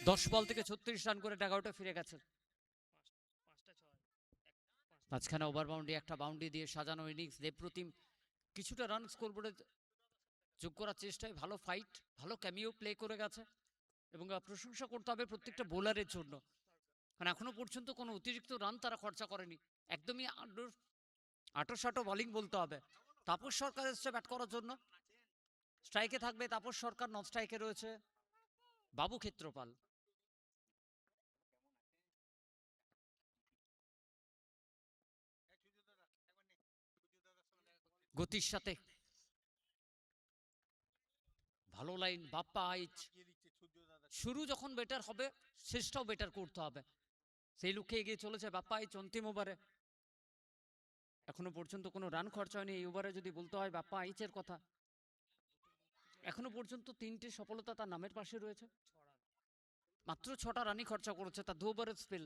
Speaker 1: 10 বল থেকে 36 রান করে ডাগ আউটে ফিরে গেছে। মাঝখানে ওভার বাউন্ডারি, একটা বাউন্ডারি দিয়ে সাজানো ইনিংস। দেবপ্রতিম কিছুটা রান স্কোরবোর্ডে যোগ করার চেষ্টায় ভালো ফাইট, ভালো ক্যামিও প্লে করে গেছে এবং প্রশংসা করতে হবে প্রত্যেকটা বোলারের জন্য, কারণ এখনো পর্যন্ত কোনো অতিরিক্ত রান তারা খরচা করেনি। একদমই আটো বোলিং বলতে হবে। তাপস সরকার এসছে ব্যাট করার জন্য, স্ট্রাইকে থাকবে তাপস সরকার, নন স্ট্রাইকে রয়েছে বাবু ক্ষেত্রপাল। গতির সাথে ভালো লাইন, বাপ্পা আইচ। শুরু যখন বেটার হবে শেষটাও বেটার করতে হবে, সেই লক্ষ্যে এগিয়ে চলেছে বাপ্পা আইচ অন্তিম ওভারে। এখনো পর্যন্ত কোনো রান খরচা হয়নি এই ওভারে যদি বলতে হয় বাপ্পা আইচের কথা। এখনো পর্যন্ত 3টে সফলতা তার নামের পাশে রয়েছে, মাত্র 6টা রানই খরচা করেছে তার 2 ওভারের স্পেল।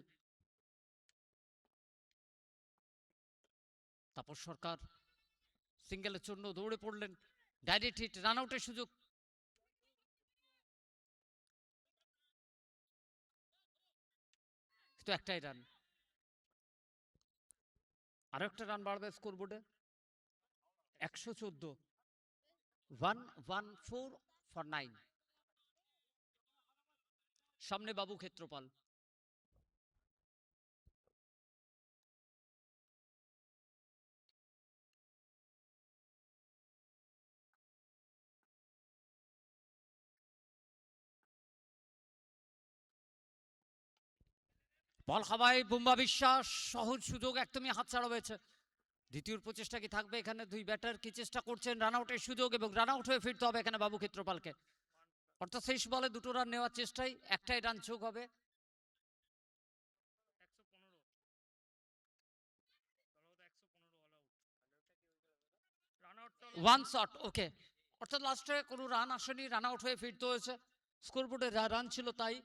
Speaker 1: তাপস সরকার সিঙ্গেলের জন্য দৌড়ে পড়লেন, ডাইরেক্ট হিট, রান আউটের সুযোগ। তো একটাই রান, আরো একটা রান বাড়বে স্কোরবোর্ডে, 114, 114 ফর 9। সামনে বাবু ক্ষেত্রপাল। বল হাওয়ায়, বুম্বা বিশ্বাস, সহজ সুযোগ একদমই হাতছাড়া হয়েছে। দ্বিতীয় প্রচেষ্টা কি থাকবে এখানে? দুই ব্যাটার কি চেষ্টা করছেন, রান আউটের সুযোগ এবং রান আউট হয়ে ফিরতে হবে এখানে বাবু ক্ষেত্রপালকে। অর্থাৎ শেষ বলে 2টো রান নেওয়ার চেষ্টায় একটাই রান যোগ হবে। ওয়ান শট, ওকে। অর্থাৎ লাস্টে কোনো রান আসেনি, রান আউট হয়ে ফিরতে হয়েছে। স্কোরবোর্ডে যা রান ছিল তাই,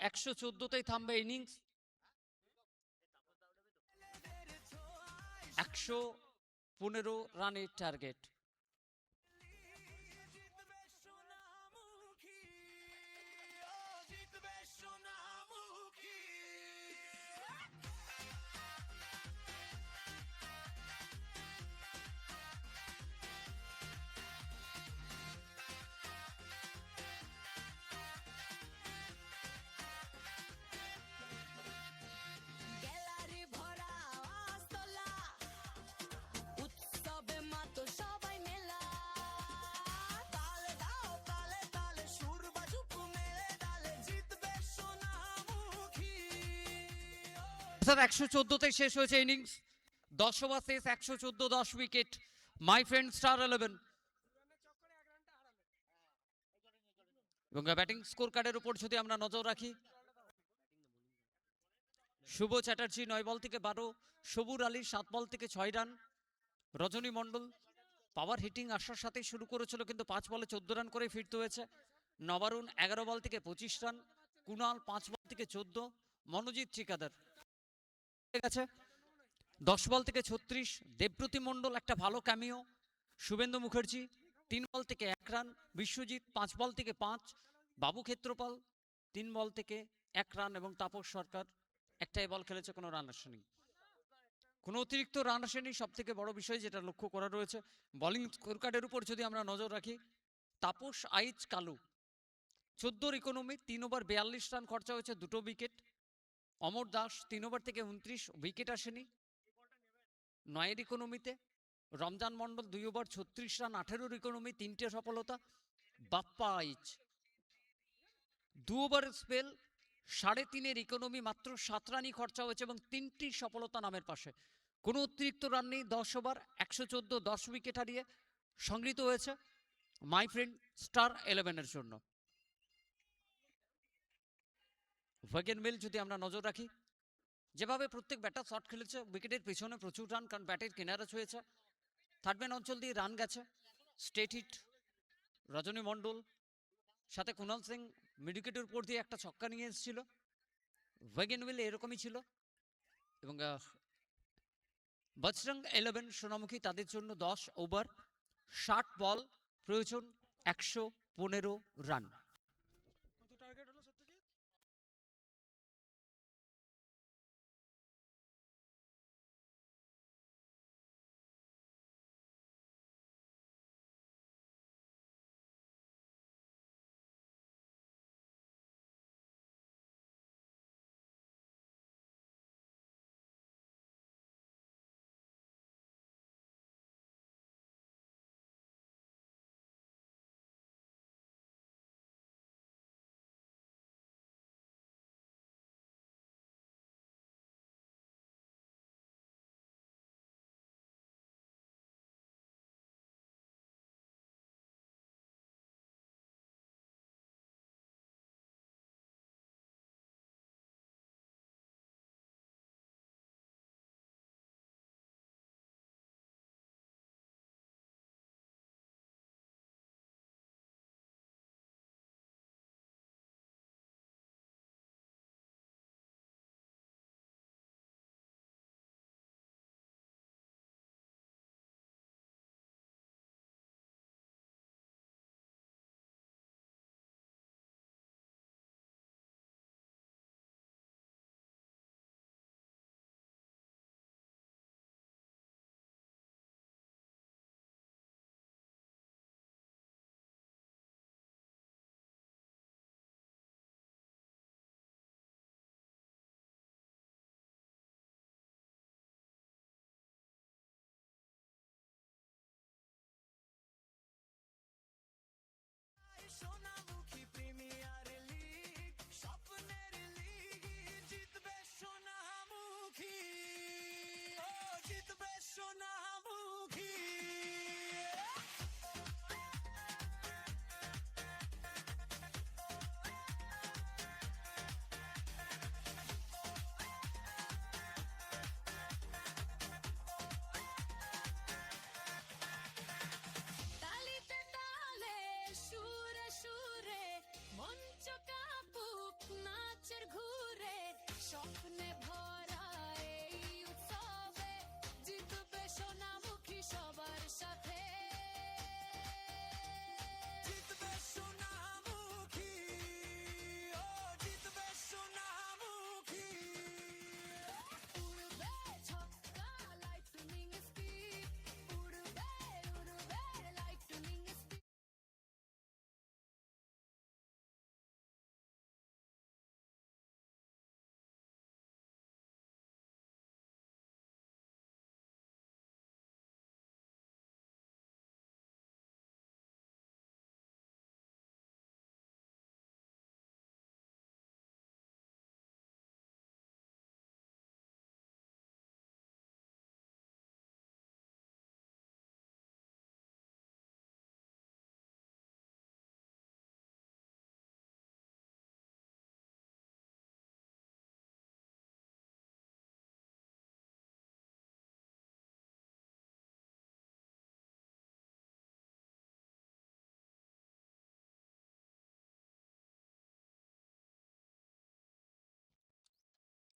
Speaker 1: 114তেই থামবে ইনিংস। 115 রানের টার্গেট।
Speaker 3: জিতবে সোনামুখী, ও জিতবে সোনামুখী।
Speaker 2: গ্যালারি ভরা আস্তলা, উৎসবে মাতো সবাই মেলা।
Speaker 3: তালে দাও তালে তালে সুর বাজুক মেলে ডালে জিতবে সোনামুখী।
Speaker 1: অর্থাৎ 114তেই শেষ হয়েছে ইনিংস। 10 ওভার শেষ, 114, 10 উইকেট। মাই ফ্রেন্ড স্টার 11 এবং ব্যাটিং স্কোর কার্ডের উপর যদি আমরা নজর রাখি, শুভ চ্যাটার্জি 9 বল থেকে 12, সবুর আলী 7 বল থেকে 6 রান, রজনী মণ্ডল পাওয়ার হিটিং আসার সাথে শুরু করেছিল কিন্তু 5 বলে 14 রান করে ফিরতে হয়েছে। নবারুণ 11 বল থেকে 25 রান, কুণাল 5 বল থেকে 14, মনোজিৎ ঠিকাদার গেছে 10 বল থেকে 36, দেবব্রতী মণ্ডল একটা ভালো ক্যামিও, শুভেন্দু মুখার্জি 3 বল থেকে 1 রান, বিশ্বজিৎ 5 বল থেকে 5, বাবু ক্ষেত্রপাল 3 বল থেকে 1 রান এবং তাপস সরকার একটাই বল খেলেছে, কোনো রান আসেনি। কোনো অতিরিক্ত রান আসেনি। সব থেকে বড় বিষয় যেটা লক্ষ্য করা রয়েছে বোলিং স্কোর কার্ডের উপর যদি আমরা নজর রাখি, তাপস আইচ কালু 14 ইকোনমি, 3 ওভার 42 রান খরচা হয়েছে, 2টো উইকেট। অমর দাস 3 ওভার থেকে 29, উইকেট আসেনি 9 ইকোনমিতে। রমজান মণ্ডল 2 ওভার 36 রান, 18 ইকোনমি, 3টে সফলতা। বাপ্পা আইচ 2 ওভার স্পেল, 3.5 ইকোনমি, মাত্র 7 রানই খরচা হয়েছে এবং 3টি সফলতা নামের পাশে। কোনো অতিরিক্ত রান নেই। 10 ওভার 114, 10 উইকেট হারিয়ে সংগৃহীত হয়েছে মাই ফ্রেন্ড স্টার 11-এর জন্য। ওয়েগেনভিল যদি আমরা নজর রাখি, যেভাবে প্রত্যেক ব্যাটার শট খেলেছে, উইকেটের পেছনে প্রচুর রান, কারণ ব্যাটের কিনারা ছুঁয়েছে। থার্ডম্যান অঞ্চল দিয়ে রান গেছে, স্টেট হিট। রজনী মণ্ডল সাথে কুনাল সিং মিড উইকেটের উপর দিয়ে একটা ছক্কা নিয়ে এসেছিল। ওয়েগেনভিল এরকমই ছিল। এবং বজরং 11 সোনামুখী, তাদের জন্য 10 ওভার 60 বল, প্রয়োজন 115 রান।
Speaker 3: সোনামুখী প্রিমিয়ার লিগ, স্বপ্নের লিগ, জিতবে সোনামুখী, ও জিতবে সোনামুখী।
Speaker 2: তালিতে তালে সুরে সুরে মঞ্চ কাঁপুক নাচের ঘুরে স্বপ্নে ভরা এই উৎসবে জিতবে সোনামুখী সবার সাথে
Speaker 3: জিতবে সোনামুখী, ও জিতবে সোনামুখী।
Speaker 2: উড়বে ছক্কা লাইটনিং স্পিড উড়বে উড়বে লাইটনিং স্পিড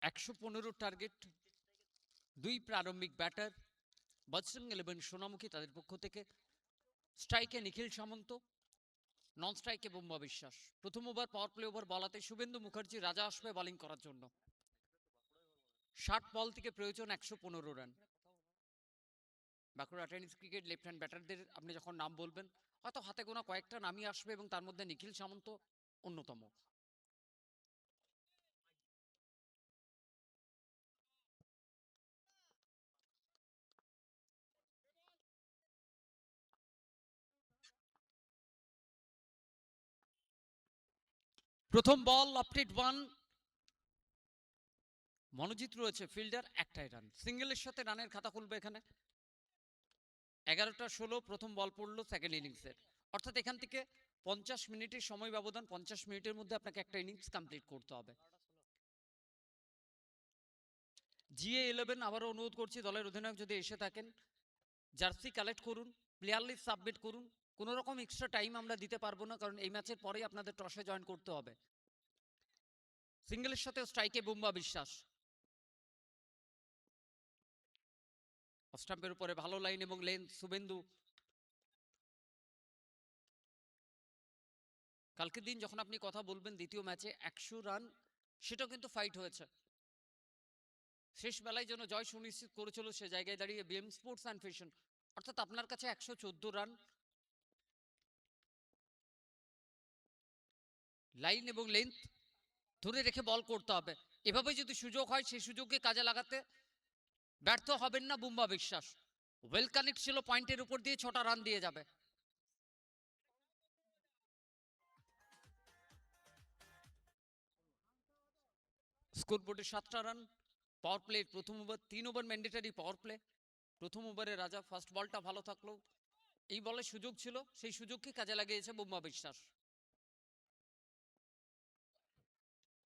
Speaker 1: একশো 15 টার্গেট দুই প্রারম্ভিক ব্যাটার বজরং ইলেভেন সোনামুখী তাদের পক্ষ থেকে। স্ট্রাইকে নিখিল সামন্ত, নন স্ট্রাইকে বুম্বা বিশ্বাস। প্রথম ওভার পাওয়ার প্লে ওভার বলাতে শুভেন্দু মুখার্জি রাজা আসবে বোলিং করার জন্য। 60 বল থেকে প্রয়োজন 115 run. Bankura tennis cricket left hand ব্যাটারদের আপনি যখন নাম বলবেন হয়তো হাতে গোনা কয়েকটা নামই আসবে এবং তার মধ্যে নিখিল সামন্ত অন্যতম। প্রথম বল আপডেট 1, মনোজিৎ রয়েছে ফিল্ডার, একটাই রান। সিঙ্গেলের সাথে রানের খাতা খুলবে এখানে। 11টা 16 প্রথম বল পড়লো সেকেন্ড ইনিংসের, অর্থাৎ এখান থেকে 50 মিনিটের সময় ব্যবধান। 50 মিনিটের মধ্যে আপনাকে একটা ইনিংস কমপ্লিট করতে হবে। GA11 আবারও অনুরোধ করছি দলের অধিনায়ক যদি এসে থাকেন জার্সি কালেক্ট করুন, প্লেয়ার লিস্ট সাবমিট করুন। কোনো রকম এক্সট্রা টাইম আমরা দিতে পারবো না, কারণ এই ম্যাচের পরেই আপনাদের টসে জয়েন করতে হবে। সিঙ্গেলের সাথে স্ট্রাইকে বুম্বা বিশ্বাস। স্টাম্পের উপরে ভালো লাইন এবং লেন্থ শুভেন্দু। কালকের দিন যখন আপনি কথা বলবেন দ্বিতীয় ম্যাচে 100 রান, সেটাও কিন্তু ফাইট হয়েছে। শেষ বেলায় যেন জয় সুনিশ্চিত করেছিল, সে জায়গায় দাঁড়িয়ে বিএম স্পোর্টস অ্যান্ড ফ্যাশন। অর্থাৎ আপনার কাছে 114 রান। লাইন এবং লেন্থ ধরে রেখে বল করতে হবে। এভাবে যদি সুযোগ হয় সেই সুযোগকে কাজে লাগাতে ব্যর্থ হবেন না বুম্বা বিশ্বাস। ওয়েল কানেক্ট ছিল, পয়েন্টের উপর দিয়ে 6টা রান দিয়ে যাবে। স্কোর বোর্ডে 7টা রান। পাওয়ার প্লে প্রথম over, 3 over mandatory power play. প্রথম ওভারে রাজা ফার্স্ট বলটা ভালো থাকলো, এই বলে সুযোগ ছিল, সেই সুযোগকে কাজে লাগিয়েছে বুম্বা বিশ্বাস।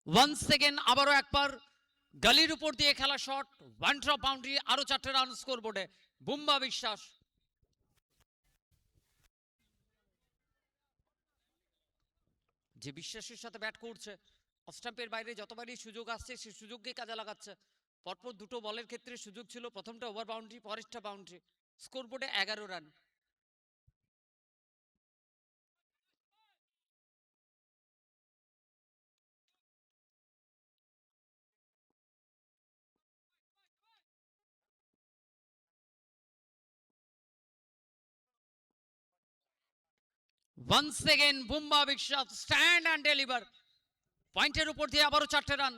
Speaker 1: ওয়ান্স সেকেন্ড আবারও একবার গালির উপর দিয়ে খেলা শট, ওয়ান ড্রপ বাউন্ডারি, আরো 4টে রান স্কোর বোর্ডে। বুম্বা বিশ্বাস যে বিশ্বাসের সাথে ব্যাট করছে, অফস্টাম্পের বাইরে যতবারই সুযোগ আসছে সেই সুযোগকে কাজে লাগাচ্ছে। পরপর দুটো বলের ক্ষেত্রে সুযোগ ছিল, প্রথমটা ওভার বাউন্ডারি, পরেরটা বাউন্ডারি। স্কোর বোর্ডে 11 রান। ওয়ান্স সেকেন্ড বুম্বা বিশ্বাস স্ট্যান্ড অ্যান্ড ডেলিভার, পয়েন্টের উপর দিয়ে আবারও 4টে রান।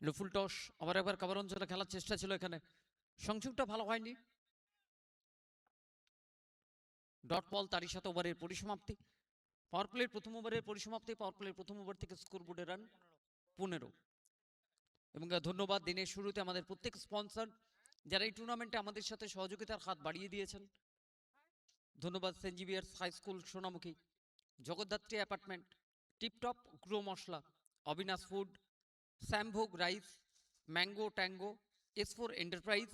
Speaker 1: লুফুল টস, আবার একবার কভার অঞ্চলে খেলার চেষ্টা ছিল, এখানে সংযোগটা ভালো হয়নি। ডট বল, তারই সাথে ওভারের পরিসমাপ্তি। পাওয়ার প্লের প্রথম ওভারের পরিসমাপ্তি। পাওয়ার প্লের প্রথম ওভার থেকে স্কোর বোর্ডে রান 15। এবং ধন্যবাদ দিনের শুরুতে আমাদের প্রত্যেক স্পন্সর যারা এই টুর্নামেন্টে আমাদের সাথে সহযোগিতার হাত বাড়িয়ে দিয়েছেন। ধন্যবাদ saint Xavier's high school Sonamukhi, Jagaddhatri apartment, tiptop grow masala, Abinash food, Shyambhog rice, mango tango, S4 enterprise,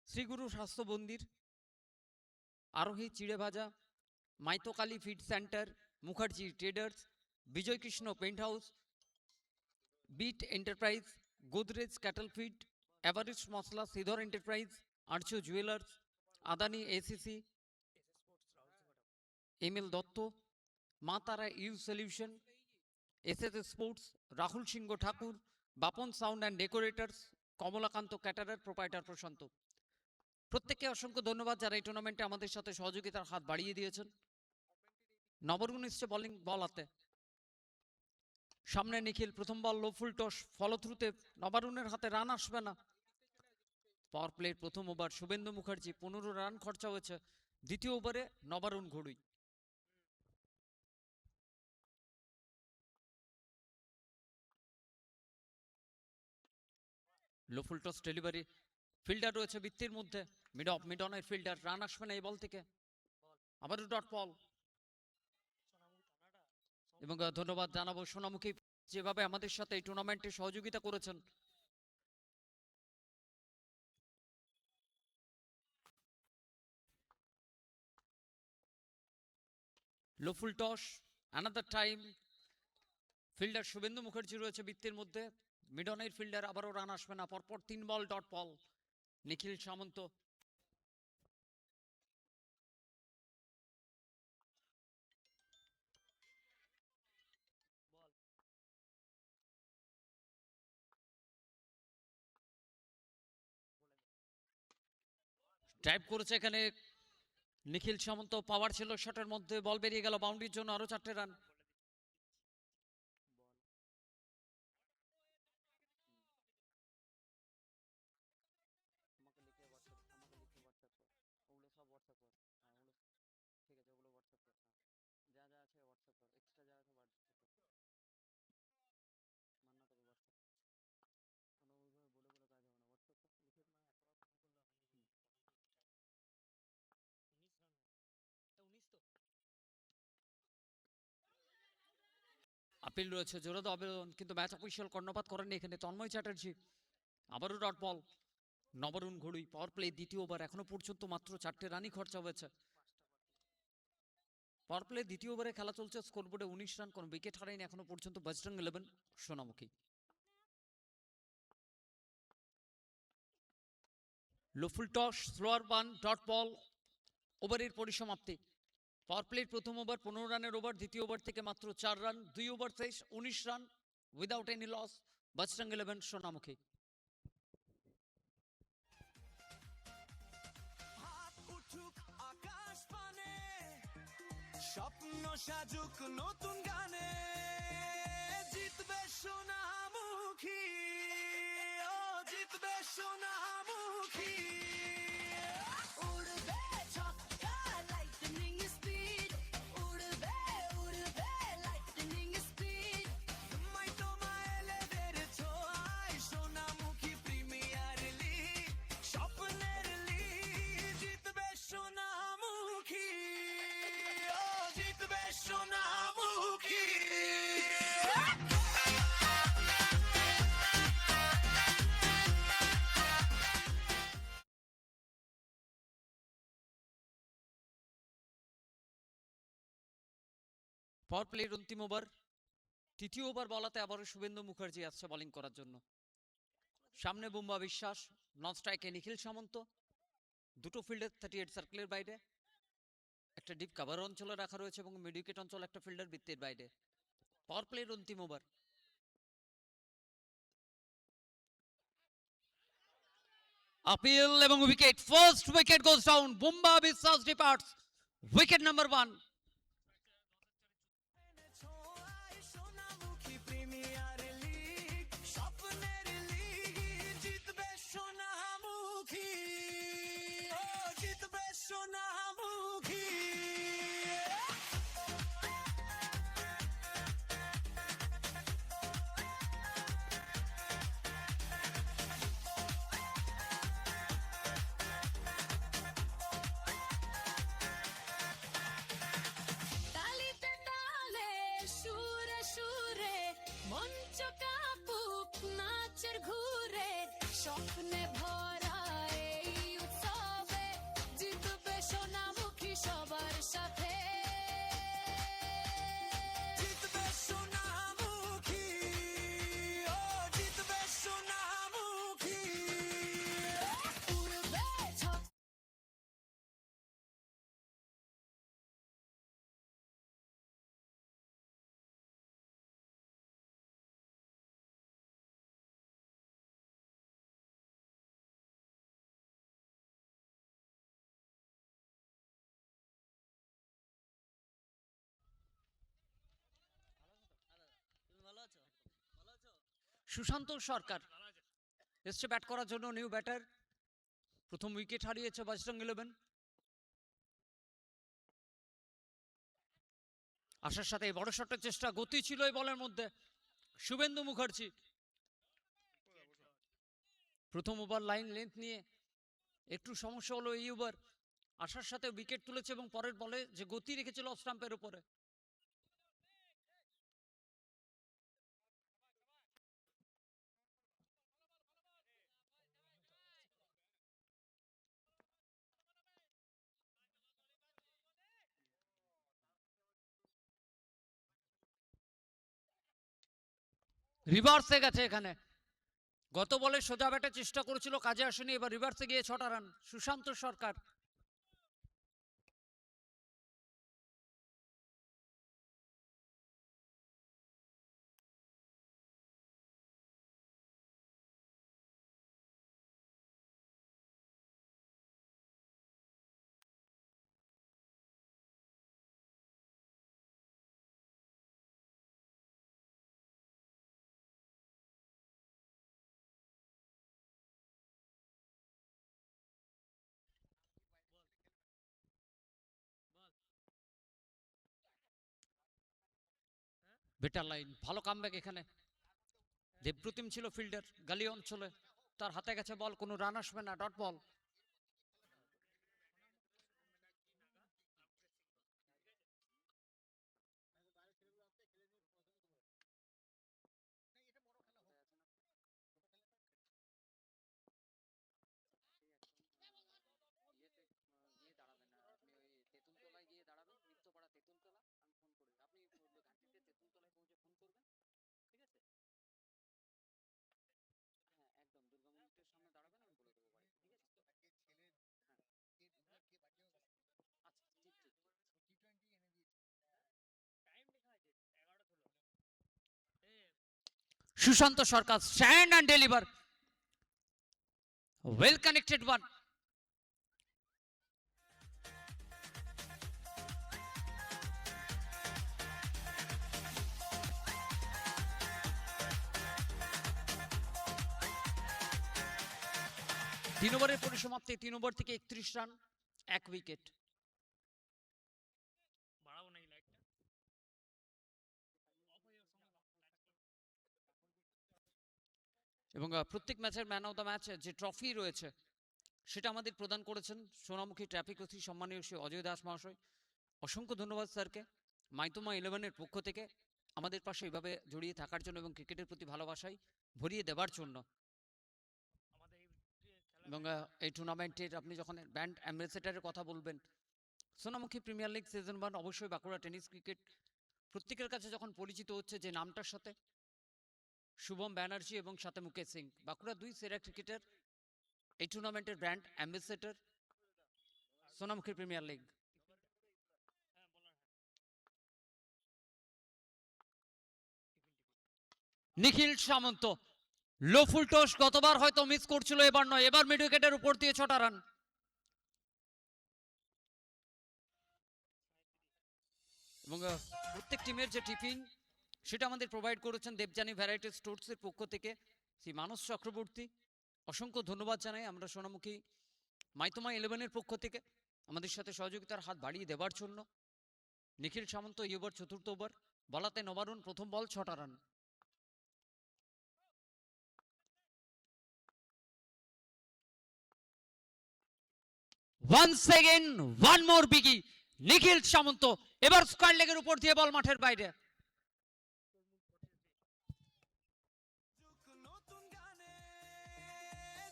Speaker 1: Shriguru Swasthya Mandir, Arohi Chire Bhaja, Maitokali feed centre, Mukherjee traders, Bijoy Krishna paint house, beat enterprise, Godrej cattle feed, Everest masala, Shridhar enterprise, Arya jewellers, Adani ACC, ML Dutta, Ma Tara U solution, SS sports, Rahul Singha Thakur, Bapan sound and decorators, Kamalakanta caterer, proprietor Prashanta. প্রত্যেককে অসংখ্য ধন্যবাদ যারা এই টুর্নামেন্টে আমাদের সাথে সহযোগিতার হাত বাড়িয়ে দিয়েছেন। নবরুণ এসছে বোলিং বল হাতে, সামনে নিখিল। প্রথম বল লো ফুল টস, ফলো থ্রুতে নবারুণের হাতে রান আসবে না। পাওয়ার প্লের প্রথম ওভার শুভেন্দু মুখার্জি, 15 রান খরচা হয়েছে। দ্বিতীয় ওভারে নবারুণ ঘড়ুই। লো ফুল টস ডেলিভারি, ফিল্ডার রয়েছে বৃত্তির মধ্যে, মিড অনের ফিল্ডার, রান আসবে না এই বল থেকে। আবারও ডট বল। এবং ধন্যবাদ জানাবো সোনামুখী যেভাবে আমাদের সাথে এই টুর্নামেন্টে সহযোগিতা করেছেন। Low full toss, another time. Fielder Subhendu Mukherjee রয়েছে বৃত্তির মধ্যে, মিড অনের ফিল্ডার, আবারও রান আসবে না, পরপর 3 বল ডট বল। নিখিল সামন্ত ড্রাইভ করেছে এখানে নিখিল সামন্ত, পাওয়ার ছিল শটের মধ্যে, বল বেরিয়ে গেল বাউন্ডারির জন্য, আরো 4টে রান। আপিল রয়েছে, জোরালো আবেদন, কিন্তু ম্যাচ অফিসিয়াল কর্ণপাত করেনি এখানে তন্ময় চ্যাটার্জি। আবারও dot ball. Nabarun ঘড়ুই, power play দ্বিতীয় ওভার, এখনো পর্যন্ত মাত্র 4টে রানই খরচা হয়েছে। পাওয়ার প্লে দ্বিতীয় ওভারে খেলা চলছে, স্কোরবোর্ডে 19 রান, কোনো উইকেট হারায়নি এখনো পর্যন্ত Bajrang 11 Sonamukhi. Low full toss, slower one, dot ball. ওভারের পরিসমাপ্তি। পাওয়ার প্লের প্রথম ওভার 15 রানের ওভার, দ্বিতীয় ওভার থেকে মাত্র 4 রান, 2 ওভার শেষ, 19 run, without any loss, Bajrang 11 Sonamukhi.
Speaker 3: হাত উঠুক আকাশ পানে, স্বপ্ন সাজুক নতুন গানে, জিতবে সোনামুখী, ও জিতবে সোনামুখী।
Speaker 2: উড়বে ছক্কা লাইটনিং স্পিড, উড়বে উড়বে লাইটনিং স্পিড।
Speaker 3: তোমায় তোমায় এলেদের ছোঁয়ায় সোনামুখী প্রিমিয়ার লিগ, স্বপ্নের লিগ, জিতবে সোনামুখী, ও জিতবে সোনামুখী।
Speaker 1: পাওয়ার প্লের অন্তিম ওভার, তৃতীয় ওভার বলাতে আবারও শুভেন্দু মুখার্জি আসছে বোলিং করার জন্য। সামনে বুম্বা বিশ্বাস, নন স্ট্রাইকে নিখিল সামন্ত, দুটো ফিল্ডার 38 সার্কেলের বাইরে, একটা ডিপ কাভার অঞ্চলে রাখা রয়েছে এবং মিড উইকেট অঞ্চল একটা ফিল্ডার বৃত্তের বাইরে। পাওয়ার প্লের অন্তিম ওভার। আপিল এবং wicket, first wicket goes down, Bumba বিশ্বাস ডিপার্টস, উইকেট নাম্বার 1।
Speaker 3: ছোঁয়ায় সোনামুখী প্রিমিয়ার লিগ, স্বপ্নের লিগ, জিতবে সোনামুখী, ও জিতবে সোনামুখী।
Speaker 2: তালিতে তালে সুরে সুরে মঞ্চ কাঁপুক নাচের ঘুরে, স্বপ্নে ভরা এই উৎসবে জিতবে সোনামুখী সবার সাথে।
Speaker 3: জিতবে সোনামুখী, ও জিতবে সোনামুখী।
Speaker 2: উড়বে ছক্কা
Speaker 1: সুশান্ত সরকার এসছে ব্যাট করার জন্য, নিউ ব্যাটার, প্রথম উইকেট হারিয়েছে বজরং 11। আসার সাথে বড় শটের চেষ্টা, গতি ছিল এই বলের মধ্যে, শুভেন্দু মুখার্জি প্রথম ওভার লাইন লেন্থ নিয়ে একটু সমস্যা হলো এই ওভার, আসার সাথে উইকেট তুলেছে এবং পরের বলে যে গতি রেখেছিল অফ স্টাম্পের উপরে। রিভার্সে গেছে এখানে, গত বলে সোজা ব্যাটে চেষ্টা করেছিল, কাজে আসেনি, এবার রিভার্সে গিয়ে 6টা রান সুশান্ত সরকার। বেটার লাইন, ভালো কামব্যাক এখানে। দেবপ্রতিম ছিল ফিল্ডার গালি অঞ্চলে, তার হাতে গেছে বল, কোনো রান আসবে না, dot ball. Sushant Sarkar stand and deliver, well connected one. তিন ওভারের পরিসমাপ্তি, 3 ওভার থেকে 31 রান, 1 উইকেট। এবং প্রত্যেক ম্যাচের ম্যান অফ দ্য ম্যাচ যে ট্রফি রয়েছে সেটা আমাদের প্রদান করেছেন সোনামুখী ট্রাফিক অথি সম্মানীয় শ্রী অজয় দাস মহাশয়। অসংখ্য ধন্যবাদ স্যারকে, মাইতোমা 11-এর পক্ষ থেকে আমাদের পাশে এভাবে জড়িয়ে থাকার জন্য এবং ক্রিকেটের প্রতি ভালোবাসায় ভরিয়ে দেওয়ার জন্য। এবং এই টুর্নামেন্টের আপনি যখন ব্র্যান্ড অ্যাম্বাসেডারের কথা বলবেন, সোনামুখী প্রিমিয়ার লিগ সিজন 1 অবশ্যই বাঁকুড়া টেনিস ক্রিকেট প্রত্যেকের কাছে যখন পরিচিত হচ্ছে যে নামটার সাথে শুভম ব্যানার্জি এবং সাথে মুকেশ সিং, বাঁকুড়া 2 সেরা ক্রিকেটার, এই টুর্নামেন্টের brand ambassador Sonamukhi premier league. Nikhil Samanta low full toss, গতবার হয়তো মিস করছিল, এবার নয়, এবার মিড উইকেটের উপর দিয়ে 6টা রান। এবং প্রত্যেক টিমের যে টিফিন সেটা আমাদের প্রোভাইড করেছেন দেবযানী ভ্যারাইটি স্টোরসের পক্ষ থেকে শ্রী মানস চক্রবর্তী। অসংখ্য ধন্যবাদ জানাই আমরা সোনামুখী মাইতোমা 11-এর পক্ষ থেকে আমাদের সাথে সহযোগিতার হাত বাড়িয়ে দেওয়ার জন্য। নিখিল সামন্ত এই ওভার 4র্থ ওভার, বলাতে নবারুণ, প্রথম বল 6টা run. once again one more biggie, Nikhil Samanta এবার স্কয়ার লেগের উপর দিয়ে বল মাঠের বাইরে।
Speaker 3: নতুন গানে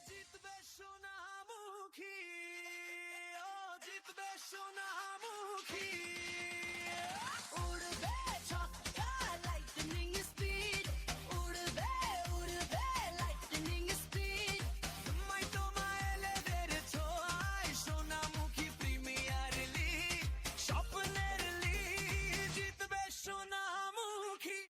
Speaker 3: জিতবে সোনামুখী, ও জিতবে সোনামুখী।
Speaker 2: উড়বে ছক্কা লাইটনিং স্পিড, উড়বে উড়বে লাইটনিং স্পিড।
Speaker 3: মাইতোমা 11-এর ছোঁয়ায় সোনামুখী প্রিমিয়ার লিগ, স্বপ্নের লিগ, জিতবে সোনামুখী।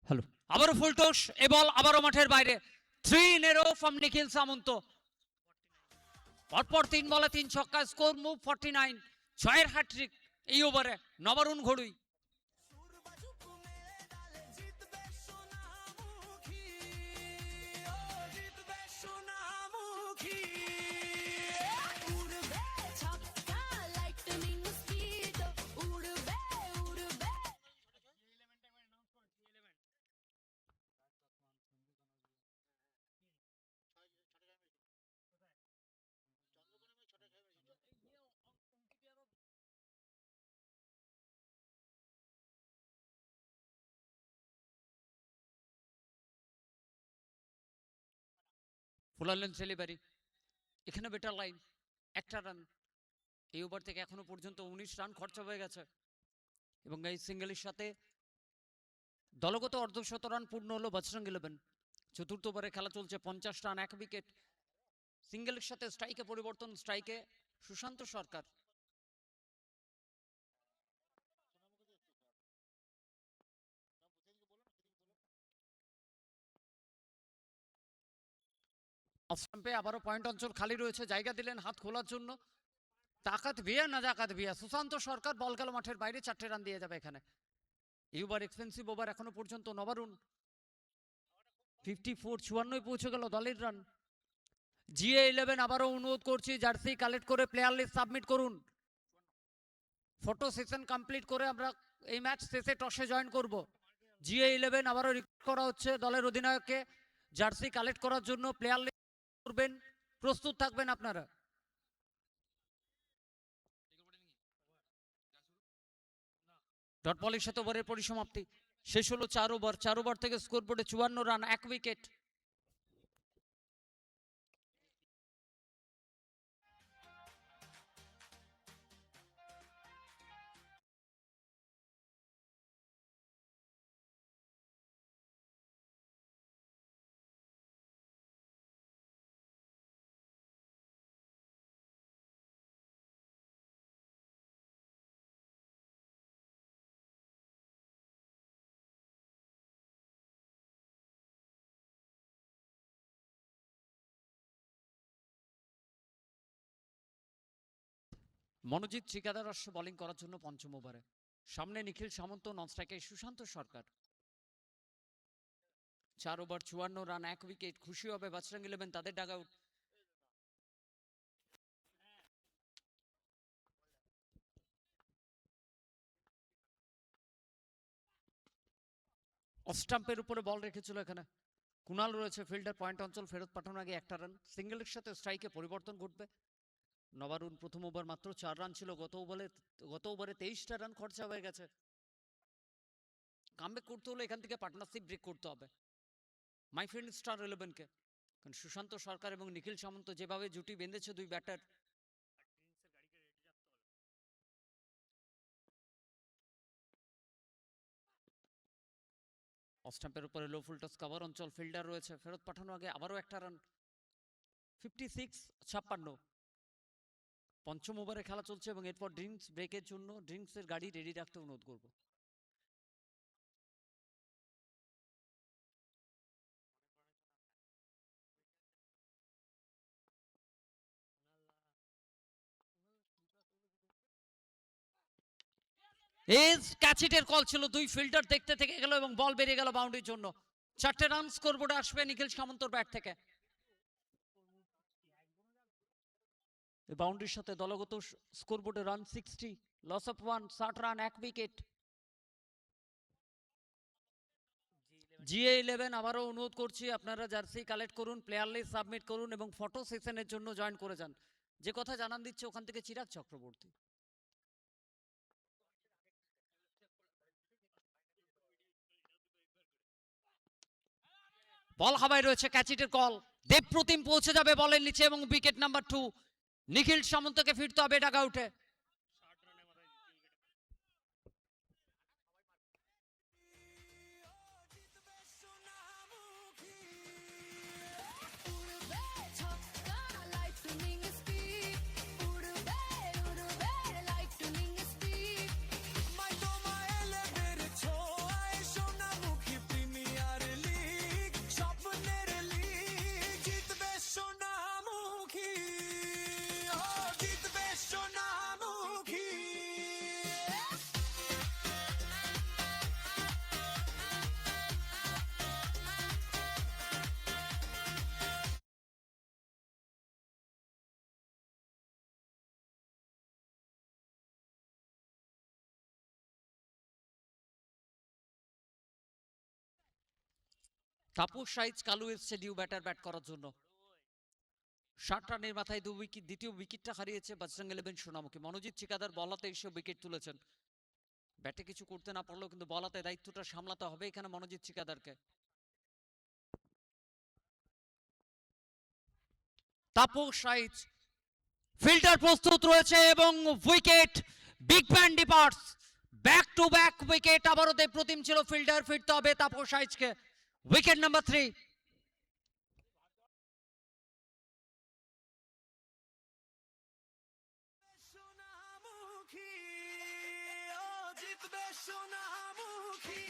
Speaker 1: হ্যালো, আবারও ফুল টস, এ বল আবারও মাঠের বাইরে। 3 in a row from নিখিল সামন্ত। পরপর 3 বলে 3 ছক্কা, স্কোর মুভ 49, 6-এর হ্যাট্রিক এই ওভারে নবারুণ ঘড়ুই।
Speaker 3: সুরবাজুক মেরে ডালে জিতবে সোনামুখী, ও
Speaker 1: ফুলারলেন সেলিবারি, এখানে বেটার লাইন, একটা রান। এই ওভার থেকে এখনো পর্যন্ত 19 রান খরচা হয়ে গেছে এবং এই সিঙ্গেলের সাথে দলগত অর্ধশত রান পূর্ণ হলো বজরং ইলেভেন। চতুর্থ ওভারে খেলা চলছে, 50 রান, 1 উইকেট। সিঙ্গেলের সাথে স্ট্রাইকে পরিবর্তন, স্ট্রাইকে সুশান্ত সরকার। অফ স্টাম্পে আবারও পয়েন্ট অঞ্চল খালি রয়েছে, জায়গা দিলেন হাত খোলার জন্য। তাকাত ভিয়া না জাকাত ভিয়া, সুশান্ত সরকার বল গেল মাঠের বাইরে, 4টে রান দিয়ে যাবে এখানে। এই ওভার এক্সপেন্সিভ ওভার এখনো পর্যন্ত নবারুণ 54, 54 পৌঁছে গেল দলের রান। GA11 আবারও অনুরোধ করছি, জার্সি কালেক্ট করে প্লেয়ার লিস্ট সাবমিট করুন। ফটো সেশন কমপ্লিট করে আমরা এই ম্যাচ শেষে টসে জয়েন করব। GA11 আবারও রিকোয়েস্ট করা হচ্ছে দলের অধিনায়ককে জার্সি কালেক্ট করার জন্য, প্লেয়ার লিস্ট করবেন, প্রস্তুত থাকবেন আপনারা। ডট বলের সাথে ওভারের পরিসমাপ্তি, শেষ হলো 4 ওভার। 4 ওভার থেকে স্কোরবোর্ডে 54 রান, 1 উইকেট। মনোজিৎ ঠিকাদার আসছে বোলিং করার জন্য পঞ্চম ওভারে। সামনে নিখিল সামন্ত, নন স্ট্রাইকে সুশান্ত সরকার। 4 ওভার 54 রান, 1 উইকেট। খুশি হবে বজরং ইলেভেন, তাদের ডাগ আউট। অফ স্টাম্পের উপরে বল রেখেছিল এখানে কুনাল রয়েছে ফিল্ডার, পয়েন্ট অঞ্চল ফেরত পাঠানোর আগে একটা রান। সিঙ্গেলের সাথে স্ট্রাইকে পরিবর্তন ঘটবে। নবারুণ প্রথম ওভার মাত্র 4 রান ছিল, গত ওভারে 23টা রান খরচা হয়ে গেছে। কামব্যাক করতে হলে এখান থেকে পার্টনারশিপ ব্রেক করতে হবে মাই ফ্রেন্ড স্টার 11কে। কারণ সুশান্ত সরকার এবং নিখিল সামন্ত যেভাবে জুটি বেঁধেছে দুই ব্যাটার, অফ স্টাম্পের উপরে লো ফুল টস কভার অঞ্চল, ফিল্ডার রয়েছে ফেরত পাঠানোর আগে আবারও একটা রান। 56-56। পঞ্চম ওভারে খেলা চলছে এবং এরপর ড্রিঙ্কস ব্রেকের জন্য ড্রিঙ্কসের গাড়ি রেডি রাখতে অনুরোধ করব। ক্যাচিটের কল ছিল, দুই ফিল্ডার দেখতে থেকে গেল এবং বল বেরিয়ে গেল বাউন্ডারির জন্য। 4টে রান স্কোরবোর্ডে আসবে নিখিল সামন্তর ব্যাট থেকে। এই বাউন্ডারির সাথে দলগত স্কোরবোর্ডে run 60, loss of 1, 60 run, 1 wicket. GA11 আবারও অনুরোধ করছি, আপনারা জার্সি কালেক্ট করুন, প্লেয়ার লিস্ট সাবমিট করুন এবং ফটো সেশনের জন্য জয়েন করে যান। যে কথা জানান দিচ্ছে ওখান থেকে চিরাগ চক্রবর্তী। বল হাওয়ায় রয়েছে, ক্যাচিটের কল। দেবপ্রতিম পৌঁছে যাবে বলের নিচে এবং উইকেট নাম্বার 2। নিখিল সামন্তকে ফিরতে হবে ডাগ আউটে।
Speaker 2: উড়বে ছক্কা লাইটনিং স্পিড উড়বে উড়বে লাইটনিং স্পিড
Speaker 3: মাই তোমায় এলেভের ছোঁয়ায় সোনামুখী প্রিমিয়ার লিগ, স্বপ্নের লিগ জিতবে সোনামুখী, ও জিতবে সোনামুখী।
Speaker 1: তাপস সাইজ কালু এসছে নিউ ব্যাটার ব্যাট করার জন্য। 60 রানের মাথায় দ্বিতীয় উইকেটটা হারিয়েছে বজরং ইলেভেন সোনামুখী। মনোজিৎ ঠিকাদার বলাতে এসে উইকেট তুলেছেন। ব্যাটে কিছু করতে না পারলেও কিন্তু বলাতে দায়িত্বটা সামলাতে হবে এখানে মনোজিৎ ঠিকাদারকে। তাপস রাইজ। ফিল্ডার প্রস্তুত রয়েছে এবং wicket, big ban departs, back to back wicket. আবারও দেব প্রতিম ছিল ফিল্ডার, ফিরতে হবে তাপস রাইজকে। Wicket number 3।
Speaker 3: সোনামুখী ও জিতবে সোনামুখী।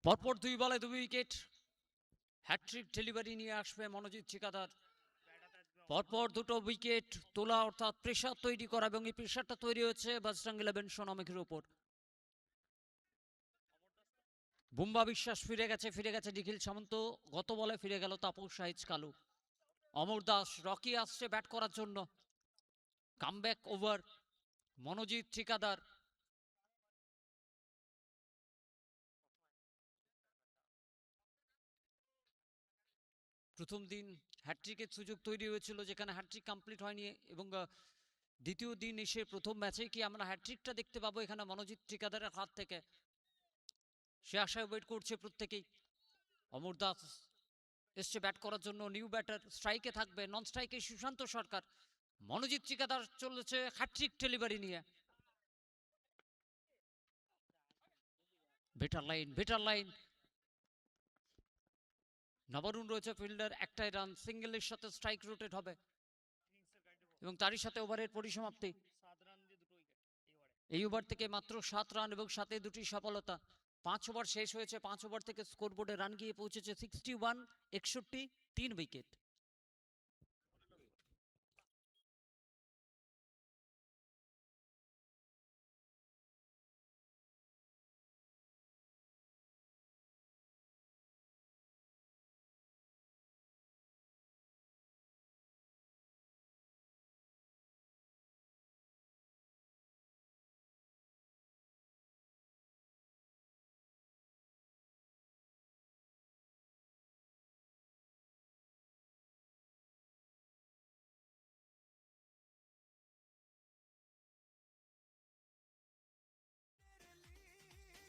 Speaker 1: পরপর 2 বলে 2 উইকেট, হ্যাট্রিক ডেলিভারি নিয়ে আসবে মনোজিৎ ঠিকাদার। পরপর দুটো উইকেট তোলা, অর্থাৎ প্রেশার তৈরি করা, এবং এই প্রেশারটা তৈরি হচ্ছে বজরং 11 সোনামুখীর উপর। বুম্বা বিশ্বাস ফিরে গেছে নিখিল সামন্ত, গত বলে ফিরে গেল তাপস রাইজ কালু। অমর দাস, রকি আসছে ব্যাট করার জন্য। কামব্যাক ওভার মনোজিৎ ঠিকাদার। প্রথম দিন হ্যাট্রিকের সুযোগ তৈরি হয়েছিল, যেখানে হ্যাট্রিক কমপ্লিট হয়নি, এবং দ্বিতীয় দিন এসে প্রথম ম্যাচে কি আমরা হ্যাট্রিকটা দেখতে পাবো এখানে মনোজিৎ ঠিকাদারের হাত থেকে, সে আশায় ওয়েট করছে প্রত্যেকেই। অমর দাস এসছে ব্যাট করার জন্য, নিউ ব্যাটার। স্ট্রাইকে থাকবে, নন স্ট্রাইকে সুশান্ত সরকার। মনোজিৎ ঠিকাদার চলেছে হ্যাট্রিক ডেলিভারি নিয়ে। Better line. নবরুণ রয়েছে ফিল্ডার, একটাই রান, সিঙ্গেলের সাথে স্ট্রাইক রোটেট হবে, এবং তারই সাথে ওভারের পরিসমাপ্তি। এই ওভার থেকে মাত্র 7 রান এবং সাথে 2টি সফলতা। 5 ওভার শেষ হয়েছে, 5 ওভার থেকে স্কোরবোর্ডে রান গিয়ে পৌঁছেছে 61, 61, 3 উইকেট।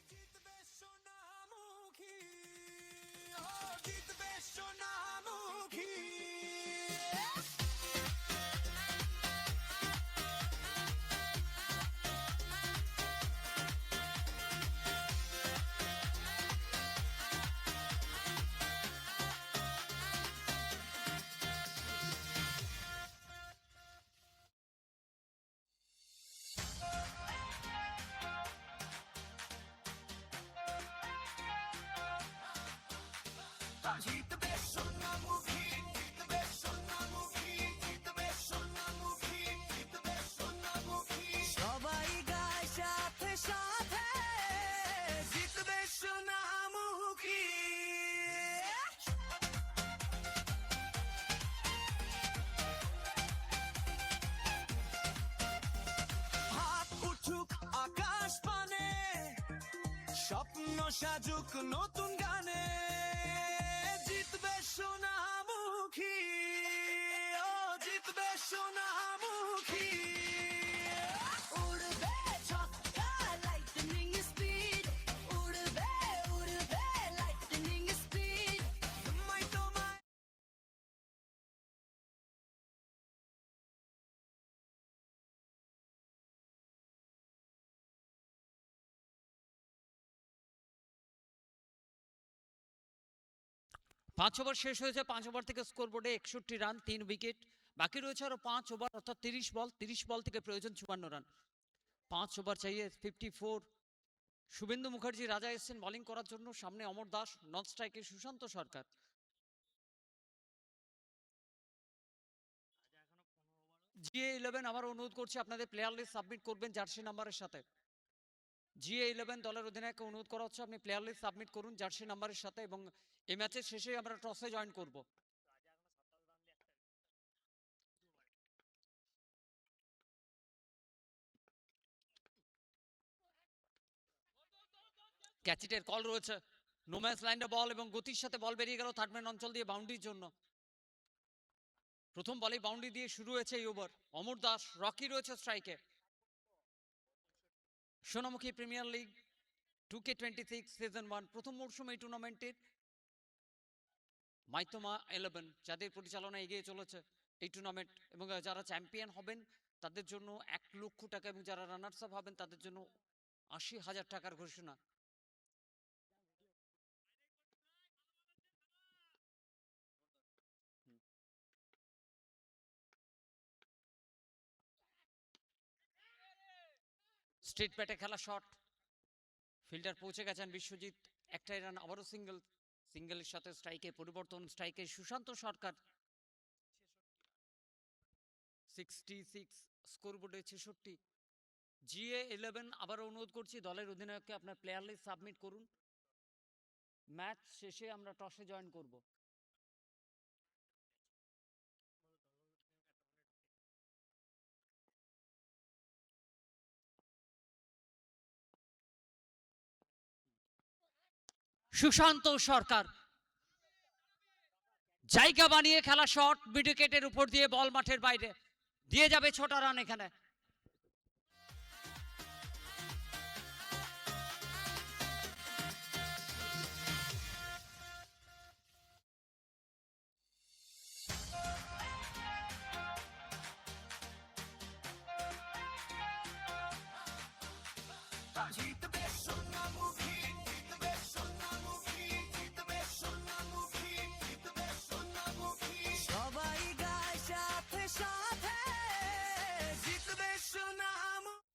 Speaker 3: জিতবে সোনামুখী ও জিতবে সোনামুখী। জিতবে সোনামুখী, জিতবে সোনামুখী, জিতবে সোনামুখী, জিতবে সোনামুখী। সবাই গায় সাথে সাথে, জিতবে সোনামুখী। হাত উঠুক আকাশ পানে, স্বপ্ন সাজুক নতুন গানে, জিতবে সোনামুখী ও জিতবে সোনামুখী।
Speaker 2: উড়বে ছক্কা লাইটনিং স্পিড, উড়বে উড়বে লাইটনিং স্পিড।
Speaker 3: তোমায় তোমায়
Speaker 1: 5 ওভার শেষ হয়েছে, 5 ওভার থেকে স্কোরবোর্ডে 61 রান, 3 উইকেট। বাকি রয়েছে আরো 5 ওভার, অর্থাৎ 30 বল থেকে প্রয়োজন 54 রান। 5 ওভার চাইয়ে 54। শুভেন্দু মুখার্জি রাজা এসছেন বোলিং করার জন্য, সামনে অমর দাস, নন স্ট্রাইকে সুশান্ত সরকার। GA11 আবার অনুরোধ করছি আপনাদের প্লেয়ার লিস্ট সাবমিট করবেন জার্সি নাম্বারের সাথে। GA11 দলের অধিনায়ককে অনুরোধ করা হচ্ছে আপনি প্লেয়ার লিস্ট সাবমিট করুন জার্সি নাম্বারের সাথে, এবং এই ম্যাচের শেষে আমরা টসে জয়েন করব। ক্যাচিটের কল রয়েছে, নো ম্যাচ লাইনে বল, এবং গতির সাথে বল বেরিয়ে গেল থার্ড ম্যান অঞ্চল দিয়ে বাউন্ডারির জন্য। প্রথম বলে বাউন্ডারি দিয়ে শুরু হয়েছে এই ওভার। অমর দাস, রকি রয়েছে স্ট্রাইকে। Sonamukhi premier league 2K26 season 1 প্রথম মরশুম এই টুর্নামেন্টের। মাইতোমা 11 যাদের পরিচালনা এগিয়ে চলেছে এই টুর্নামেন্ট, এবং যারা চ্যাম্পিয়ন হবেন তাদের জন্য 1 লক্ষ টাকা, এবং যারা রানার্স আপ হবেন তাদের জন্য 80,000 টাকার ঘোষণা। স্ট্রেট ব্যাটে খেলা শট, ফিল্ডার পৌঁছে গেছেন বিশ্বজিৎ, একটাই রান, আবারও সিঙ্গেল। সিঙ্গেলের সাথে স্ট্রাইকে পরিবর্তন, স্ট্রাইকে সুশান্ত সরকার। 66, স্কোরবোর্ডে 66। GA11 আবার অনুরোধ করছি দলের অধিনায়ককে আপনার প্লেয়ার লিস্ট সাবমিট করুন। ম্যাচ শেষে আমরা টসে জয়েন করব। সুশান্ত সরকার জায়গা বানিয়ে খেলা শট, মিড উইকেটের উপর দিয়ে বল মাঠের বাইরে, দিয়ে যাবে 6টা রান এখানে।
Speaker 3: জিতবে সোনামুখী, জিতবে সোনামুখী, জিতবে সোনামুখী, জিতবে সোনামুখী। সবাই গায় সাথে সাথে, জিতবে সোনামুখী।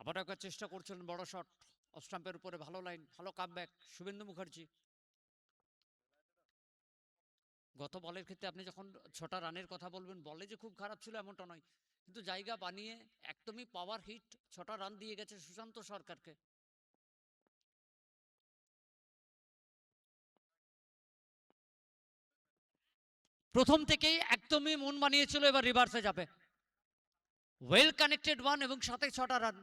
Speaker 1: আবার একবার চেষ্টা করছিলেন বড় শট, অফ স্টাম্পের উপরে, ভালো লাইন, ভালো কামব্যাক শুভেন্দু মুখার্জি। গত বলের ক্ষেত্রে আপনি যখন 6টা রানের কথা বলবেন, বলে যে খুব খারাপ ছিল এমনটা নয়, কিন্তু জায়গা বানিয়ে একদমই পাওয়ার হিট 6টা রান দিয়ে গেছে সুশান্ত সরকারকে। প্রথম থেকেই একদমই মন বানিয়েছিল এবার রিভার্সে যাবে। ওয়েল কানেক্টেড ওয়ান এবং সাথে 6টা রান।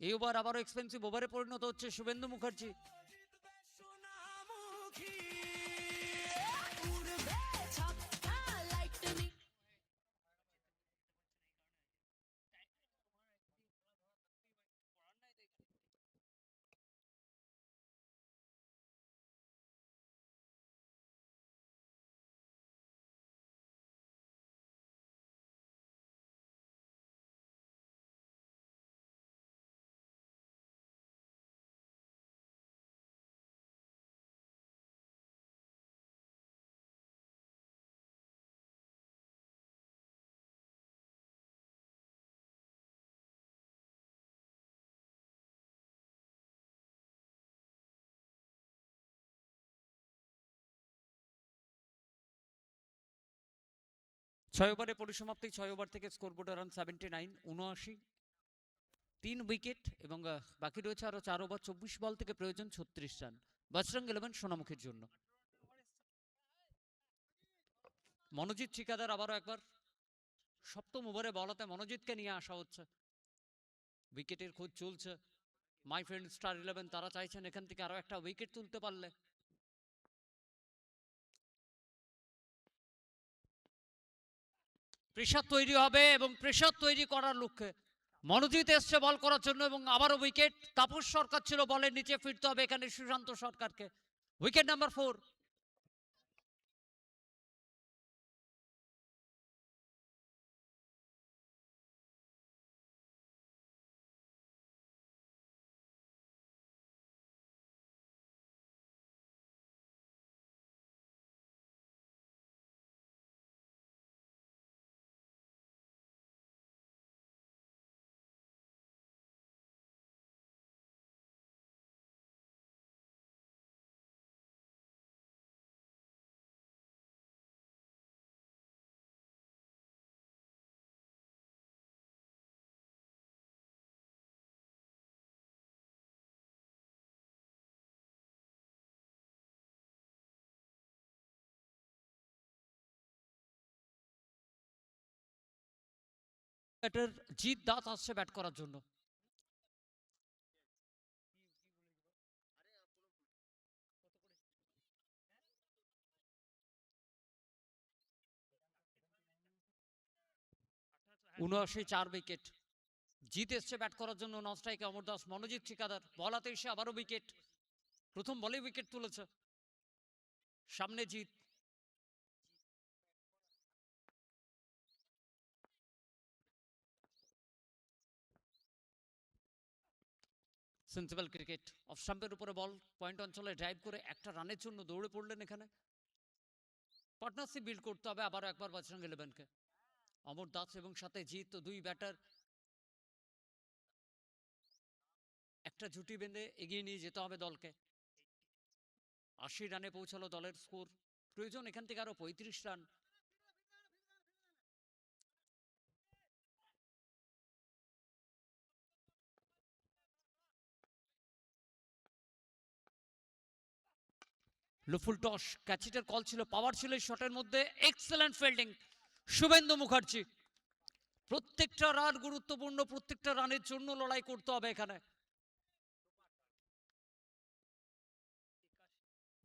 Speaker 1: এই ওভার আবারও এক্সপেন্সিভ ওভারে পরিণত হচ্ছে শুভেন্দু মুখার্জি।
Speaker 3: জিতবে সোনামুখী।
Speaker 2: উড়বে ছক্কা লাইটনিং।
Speaker 1: ছয় ওভারে পরিসমাপ্তি, 6 ওভার থেকে স্কোরবোর্ডে রান 79, 79, 3 উইকেট, এবং বাকি রয়েছে আরো 4 ওভার 24 বল থেকে প্রয়োজন 36 রান বজরং 11 সোনামুখীর জন্য। মনোজিৎ ঠিকাদার আবারও একবার 7ম ওভারে বলাতে মনোজিৎকে নিয়ে আসা হচ্ছে। উইকেটের খোঁজ চলছে। মাই ফ্রেন্ড স্টার 11 তারা চাইছেন এখান থেকে আরো একটা উইকেট তুলতে পারলে। প্রেশার তৈরি হবে, এবং প্রেশার তৈরি করার লক্ষ্যে মনোজিৎ এসছে বল করার জন্য, এবং আবারও উইকেট। তাপস সরকার ছিল বলের নিচে, ফিরতে হবে এখানে সুশান্ত সরকারকে। Wicket number 4। Batter Jeet Das আসছে ব্যাট করার জন্য। উনআশি 4 উইকেট। জিত এসছে ব্যাট করার জন্য, নন স্ট্রাইকে অমর দাস, মনোজিৎ ঠিকাদার বল হাতে এসে আবারও উইকেট। প্রথম বলে উইকেট তুলেছে। সামনে জিত। Sensible cricket. অফ স্টাম্পের উপরে বল, পয়েন্ট অঞ্চলে ড্রাইভ করে একটা রানের জন্য দৌড়ে পড়লেন এখানে। পার্টনারশিপ বিল্ড করতে হবে আবারও একবার বজরং ইলেভেনকে। অমর দাস এবং সাথে জিত, দুই ব্যাটার একটা জুটি বেঁধে এগিয়ে নিয়ে যেতে হবে দলকে। 80 রানে পৌঁছালো দলের স্কোর। প্রয়োজন এখান থেকে আরো 35 রান। লুফুল টস, ক্যাচিটের কল ছিল, পাওয়ার ছিল এই শটের মধ্যে। Excellent fielding Suvendu Mukherjee. প্রত্যেকটা রান গুরুত্বপূর্ণ, প্রত্যেকটা রানের জন্য লড়াই করতে হবে এখানে।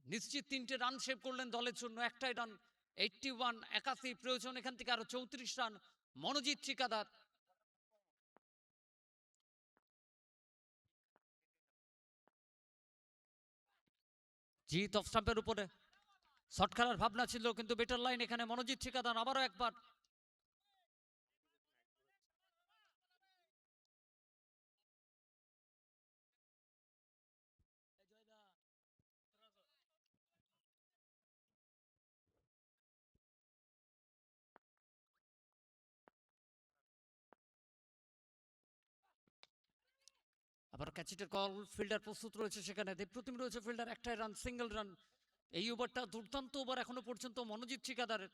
Speaker 1: নিশ্চিত 3টে রান সেভ করলেন দলের জন্য, একটাই রান। 81, 81 প্রয়োজন এখান থেকে আরো 34 রান। মনোজিৎ ঠিকাদার। জিত অফ স্টাম্পের উপরে, শট খেলার ভাবনা ছিল কিন্তু বেটার লাইন এখানে। মনোজিৎ ঠিকাদার আবারও একবার। আবার ক্যাচিটের কল, ফিল্ডার প্রস্তুত রয়েছে সেখানে, দেবপ্রতিম রয়েছে ফিল্ডার, একটাই রান, সিঙ্গেল রান। এই ওভারটা দুর্দান্ত ওভার এখনো পর্যন্ত মনোজিৎ ঠিকাদারের।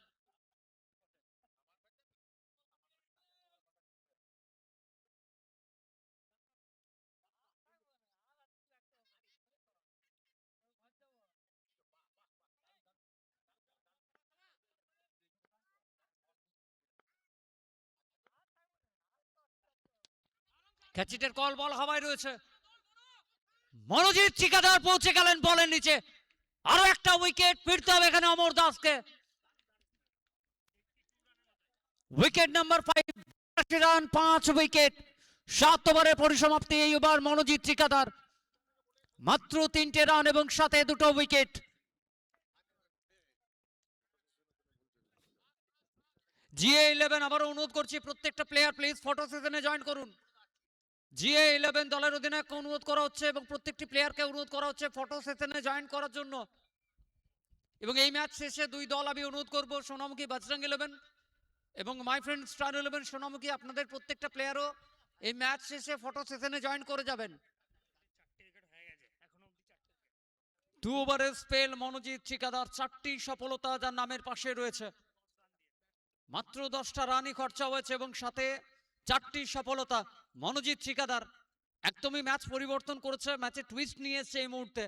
Speaker 1: ক্যাচিটের কল, বল হাওয়ায় রয়েছে। মনোজিৎ ঠিকাদার পৌঁছে গেলেন বলের নিচে। আরো একটা উইকেট, ফিরতে হবে এখানে অমর দাসকে। Wicket number 5, 82 run, 5 wicket. 7 ওভারে পরিসমাপ্তি এই ওভার। মনোজিৎ ঠিকাদার মাত্র 3টে রান এবং সাথে 2টো উইকেট। GA11 আবারও অনুরোধ করছি প্রত্যেকটা প্লেয়ার প্লিজ ফটো সেশনে জয়েন করুন। GA11 দলের অধিনায়ককে অনুরোধ করা হচ্ছে এবং প্রত্যেকটি প্লেয়ারকে অনুরোধ করা হচ্ছে ফটো সেশনে জয়েন করার জন্য। এবং এই ম্যাচ শেষে দুই দল আমি অনুরোধ করব, সোনামুখী বজরং ইলেভেন এবং মাই ফ্রেন্ড স্টার ইলেভেন সোনামুখী, আপনাদের প্রত্যেকটা প্লেয়ারও এই ম্যাচ শেষে ফটো সেশনে জয়েন করে যাবেন। 2 ওভারের স্পেল মনোজিৎ ঠিকাদার, 4টি সফলতা যার নামের পাশে রয়েছে। মাত্র 10টা রানই খরচা হয়েছে এবং সাথে 4টি সফলতা। মনোজিৎ ঠিকাদার একদমই ম্যাচ পরিবর্তন করেছে, ম্যাচে টুইস্ট নিয়ে এসছে এই মুহূর্তে।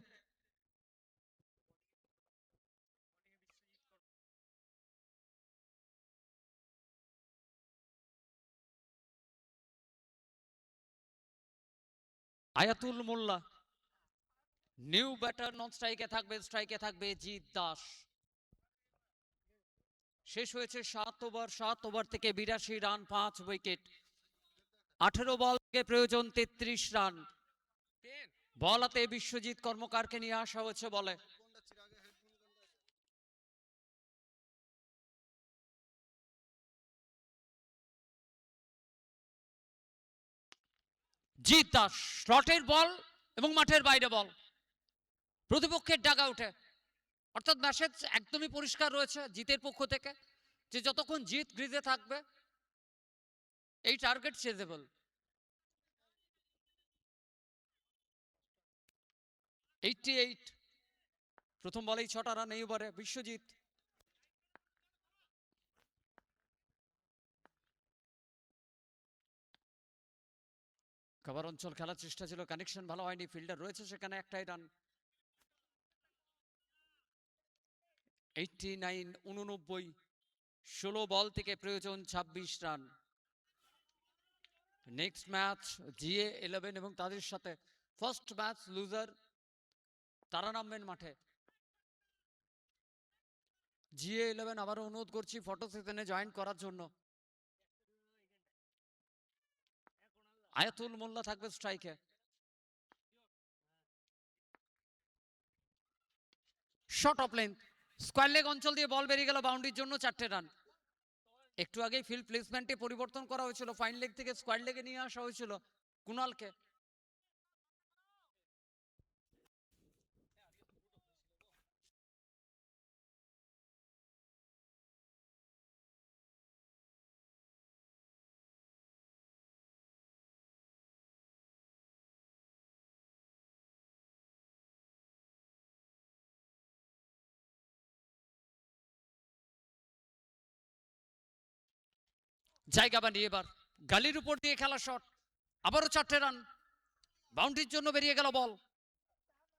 Speaker 1: আয়াতুল মোল্লা নিউ ব্যাটার, নন স্ট্রাইকে থাকবে, স্ট্রাইকে থাকবে জিৎ দাস। শেষ হয়েছে 7 ওভার, 7 ওভার থেকে 82 রান, 5 উইকেট। 18 বল থেকে প্রয়োজন 33 রান। বল হাতে বিশ্বজিৎ কর্মকারকে নিয়ে আসা হয়েছে বলে। জিৎ দাস স্লটের বল এবং মাঠের বাইরে বল, প্রতিপক্ষের ডাগা উঠে। অর্থাৎ মেসেজ একদমই পরিষ্কার রয়েছে জিতের পক্ষ থেকে যে যতক্ষণ জিত গ্রিজে থাকবে এই টার্গেট চেজেবল। প্রথম বলেই 6টা রান এই ওভারে বিশ্বজিৎ। কভার অঞ্চল খেলার চেষ্টা ছিল, কানেকশন ভালো হয়নি, ফিল্ডার রয়েছে সেখানে, একটাই রান। 89, 89, 16 বল থেকে প্রয়োজন 26 রান। নেক্সট ম্যাচ GA11 এবং তাদের সাথে ফার্স্ট ম্যাচ লুজার তারা নামবেন মাঠে। GA11 আবারও অনুরোধ করছি ফটো সেশনে জয়েন করার জন্য। আয়াতুল মোল্লা থাকবে স্ট্রাইকে। Short of length square leg অঞ্চল দিয়ে বল বেরিয়ে গেল বাউন্ডারির জন্য, 4টে রান। একটু আগেই ফিল্ড প্লেসমেন্টে পরিবর্তন করা হয়েছিল, ফাইন লেগ থেকে স্কোয়ার লেগে নিয়ে আসা হয়েছিল কুনালকে। জায়গা বানিয়ে এবার গালির উপর দিয়ে খেলা শট, আবারও 4টে রান, বাউন্ডারির জন্য বেরিয়ে গেল বল।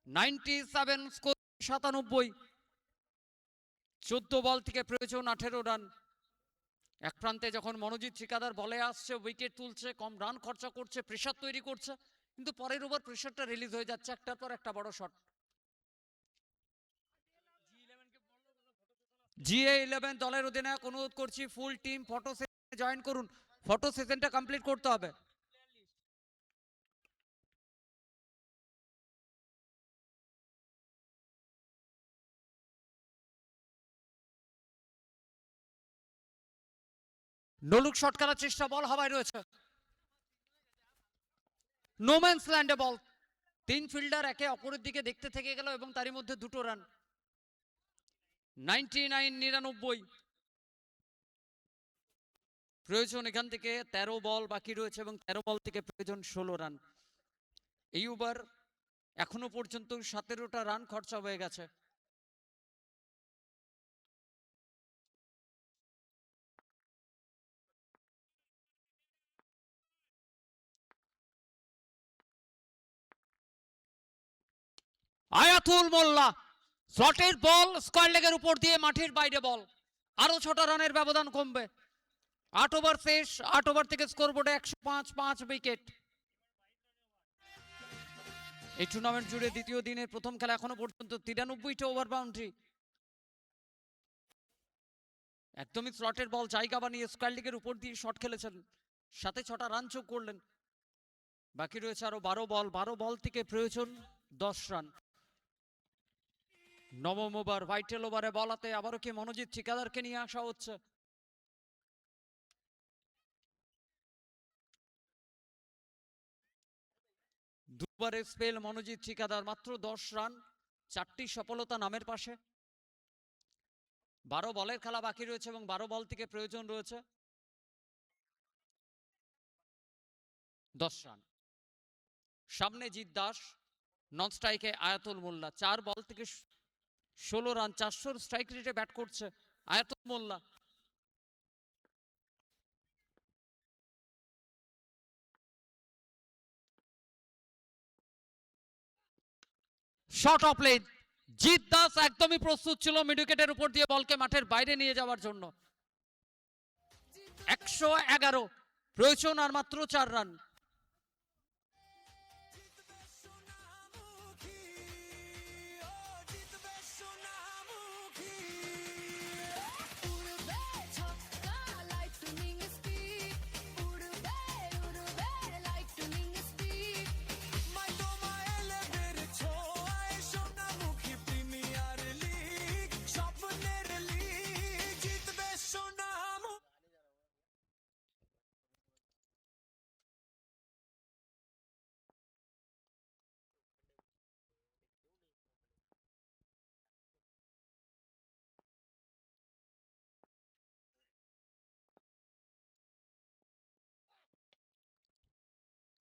Speaker 1: 97 স্কোর 97। 14 বল থেকে প্রয়োজন 18 রান। এক প্রান্তে যখন মনোজিৎ ঠিকাদার বলে আসছে, উইকেট তুলছে, কম রান খরচা করছে, প্রেশার তৈরি করছে, কিন্তু পরের ওভার প্রেশারটা রিলিজ হয়ে যাচ্ছে একটার পর একটা বড় শট। GA11 দলের অধিনায়ক অনুরোধ করছি ফুল টিম ফটো সেশনে জয়েন করুন, ফটো সেশনটা কমপ্লিট করতে হবে। নলুক শট করার চেষ্টা, বল হাওয়ায় রয়েছে, নোম্যান্স ল্যান্ডে বল। 3 ফিল্ডার একে অপরের দিকে দেখতে থেকে গেল এবং তারই মধ্যে 2টো রান। 99 প্রয়োজন এখান থেকে 13 বল বাকি রয়েছে এবং 13 বল থেকে প্রয়োজন 16 রান। এই ওভার এখনো পর্যন্ত 17টা রান খরচা হয়ে গেছে। আয়াতুল মোল্লা শটের বল স্কোয়ার লেগের উপর দিয়ে মাঠের বাইরে বল, আরো 6টা রানের ব্যবধান কমবে। 8 ওভার শেষ, 8 ওভার থেকে স্কোর বোর্ডে 105, 5 উইকেট। এই টুর্নামেন্ট জুড়ে দ্বিতীয় দিনের প্রথম খেলা এখনো পর্যন্ত 93টা ওভার বাউন্ডারি। একদমই স্লটের বল জায়গা বানিয়ে স্কোয়ার লেগের উপর দিয়ে শট খেলেছেন, সাথে 6টা রান যোগ করলেন। বাকি রয়েছে আরো 12 বল, 12 বল থেকে প্রয়োজন 10 রান। নবম ওভার ভাইটাল ওভারে বলাতে আবারও কি মনোজিৎ ঠিকাদারকে নিয়ে আসা হচ্ছে। দুবারের স্পেল মনোজিৎ ঠিকাদার, মাত্র 10 রান, 4টি সফলতা নামের পাশে। 12 বলের খেলা বাকি রয়েছে এবং 12 বল থেকে প্রয়োজন রয়েছে 10 রান। সামনে জিৎ দাস, নন স্ট্রাইকে আয়াতুল মোল্লা। 4 বল থেকে 16 রান, 400 স্ট্রাইক রেটে ব্যাট করছে Ayatul Molla. Short of length, Jit Das একদমই প্রস্তুত ছিল মিড উইকেটের উপর দিয়ে বলকে মাঠের বাইরে নিয়ে যাওয়ার জন্য। 111 প্রয়োজন আর মাত্র 4 রান।
Speaker 2: উড়বে ছক্কা লাইটনিং স্পিড, উড়বে উড়বে লাইটনিং স্পিড।
Speaker 3: মাই তোমায় এলেবের ছোঁয়ায় সোনামুখী প্রিমিয়ার লিগ, স্বপ্নের লিগ, জিতবে সোনামুখী।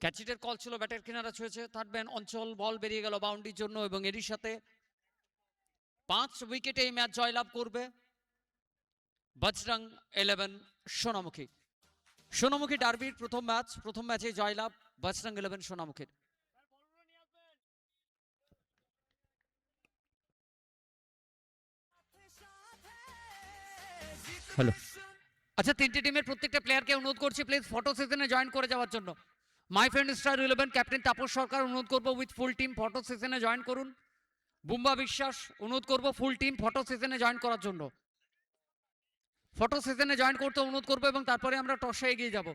Speaker 1: ক্যাচিটের কল ছিল, ব্যাটের কিনারা ছুঁয়েছে, থার্ড ম্যান অঞ্চল, বল বেরিয়ে গেল বাউন্ডারির জন্য এবং এরই সাথে 5 উইকেটে এই ম্যাচ জয়লাভ করবে বজরং 11 সোনামুখী। সোনামুখী ডার্বির প্রথম ম্যাচ, প্রথম ম্যাচে জয়লাভ বজরং 11 সোনামুখীর। হ্যালো। আচ্ছা, তিনটি টিমের প্রত্যেকটা প্লেয়ারকে অনুরোধ করছি প্লিজ ফটো সেশনে জয়েন করে যাওয়ার জন্য। My friend star 11 captain Tapas Sarkar অনুরোধ করবো উইথ ফুল টিম ফটো সেশনে জয়েন করুন। বুম্বা বিশ্বাস অনুরোধ করবো ফুল টিম ফটো সেশনে জয়েন করার জন্য। ফটো সেশনে জয়েন করতে অনুরোধ করবো এবং তারপরে আমরা টসে এগিয়ে যাব।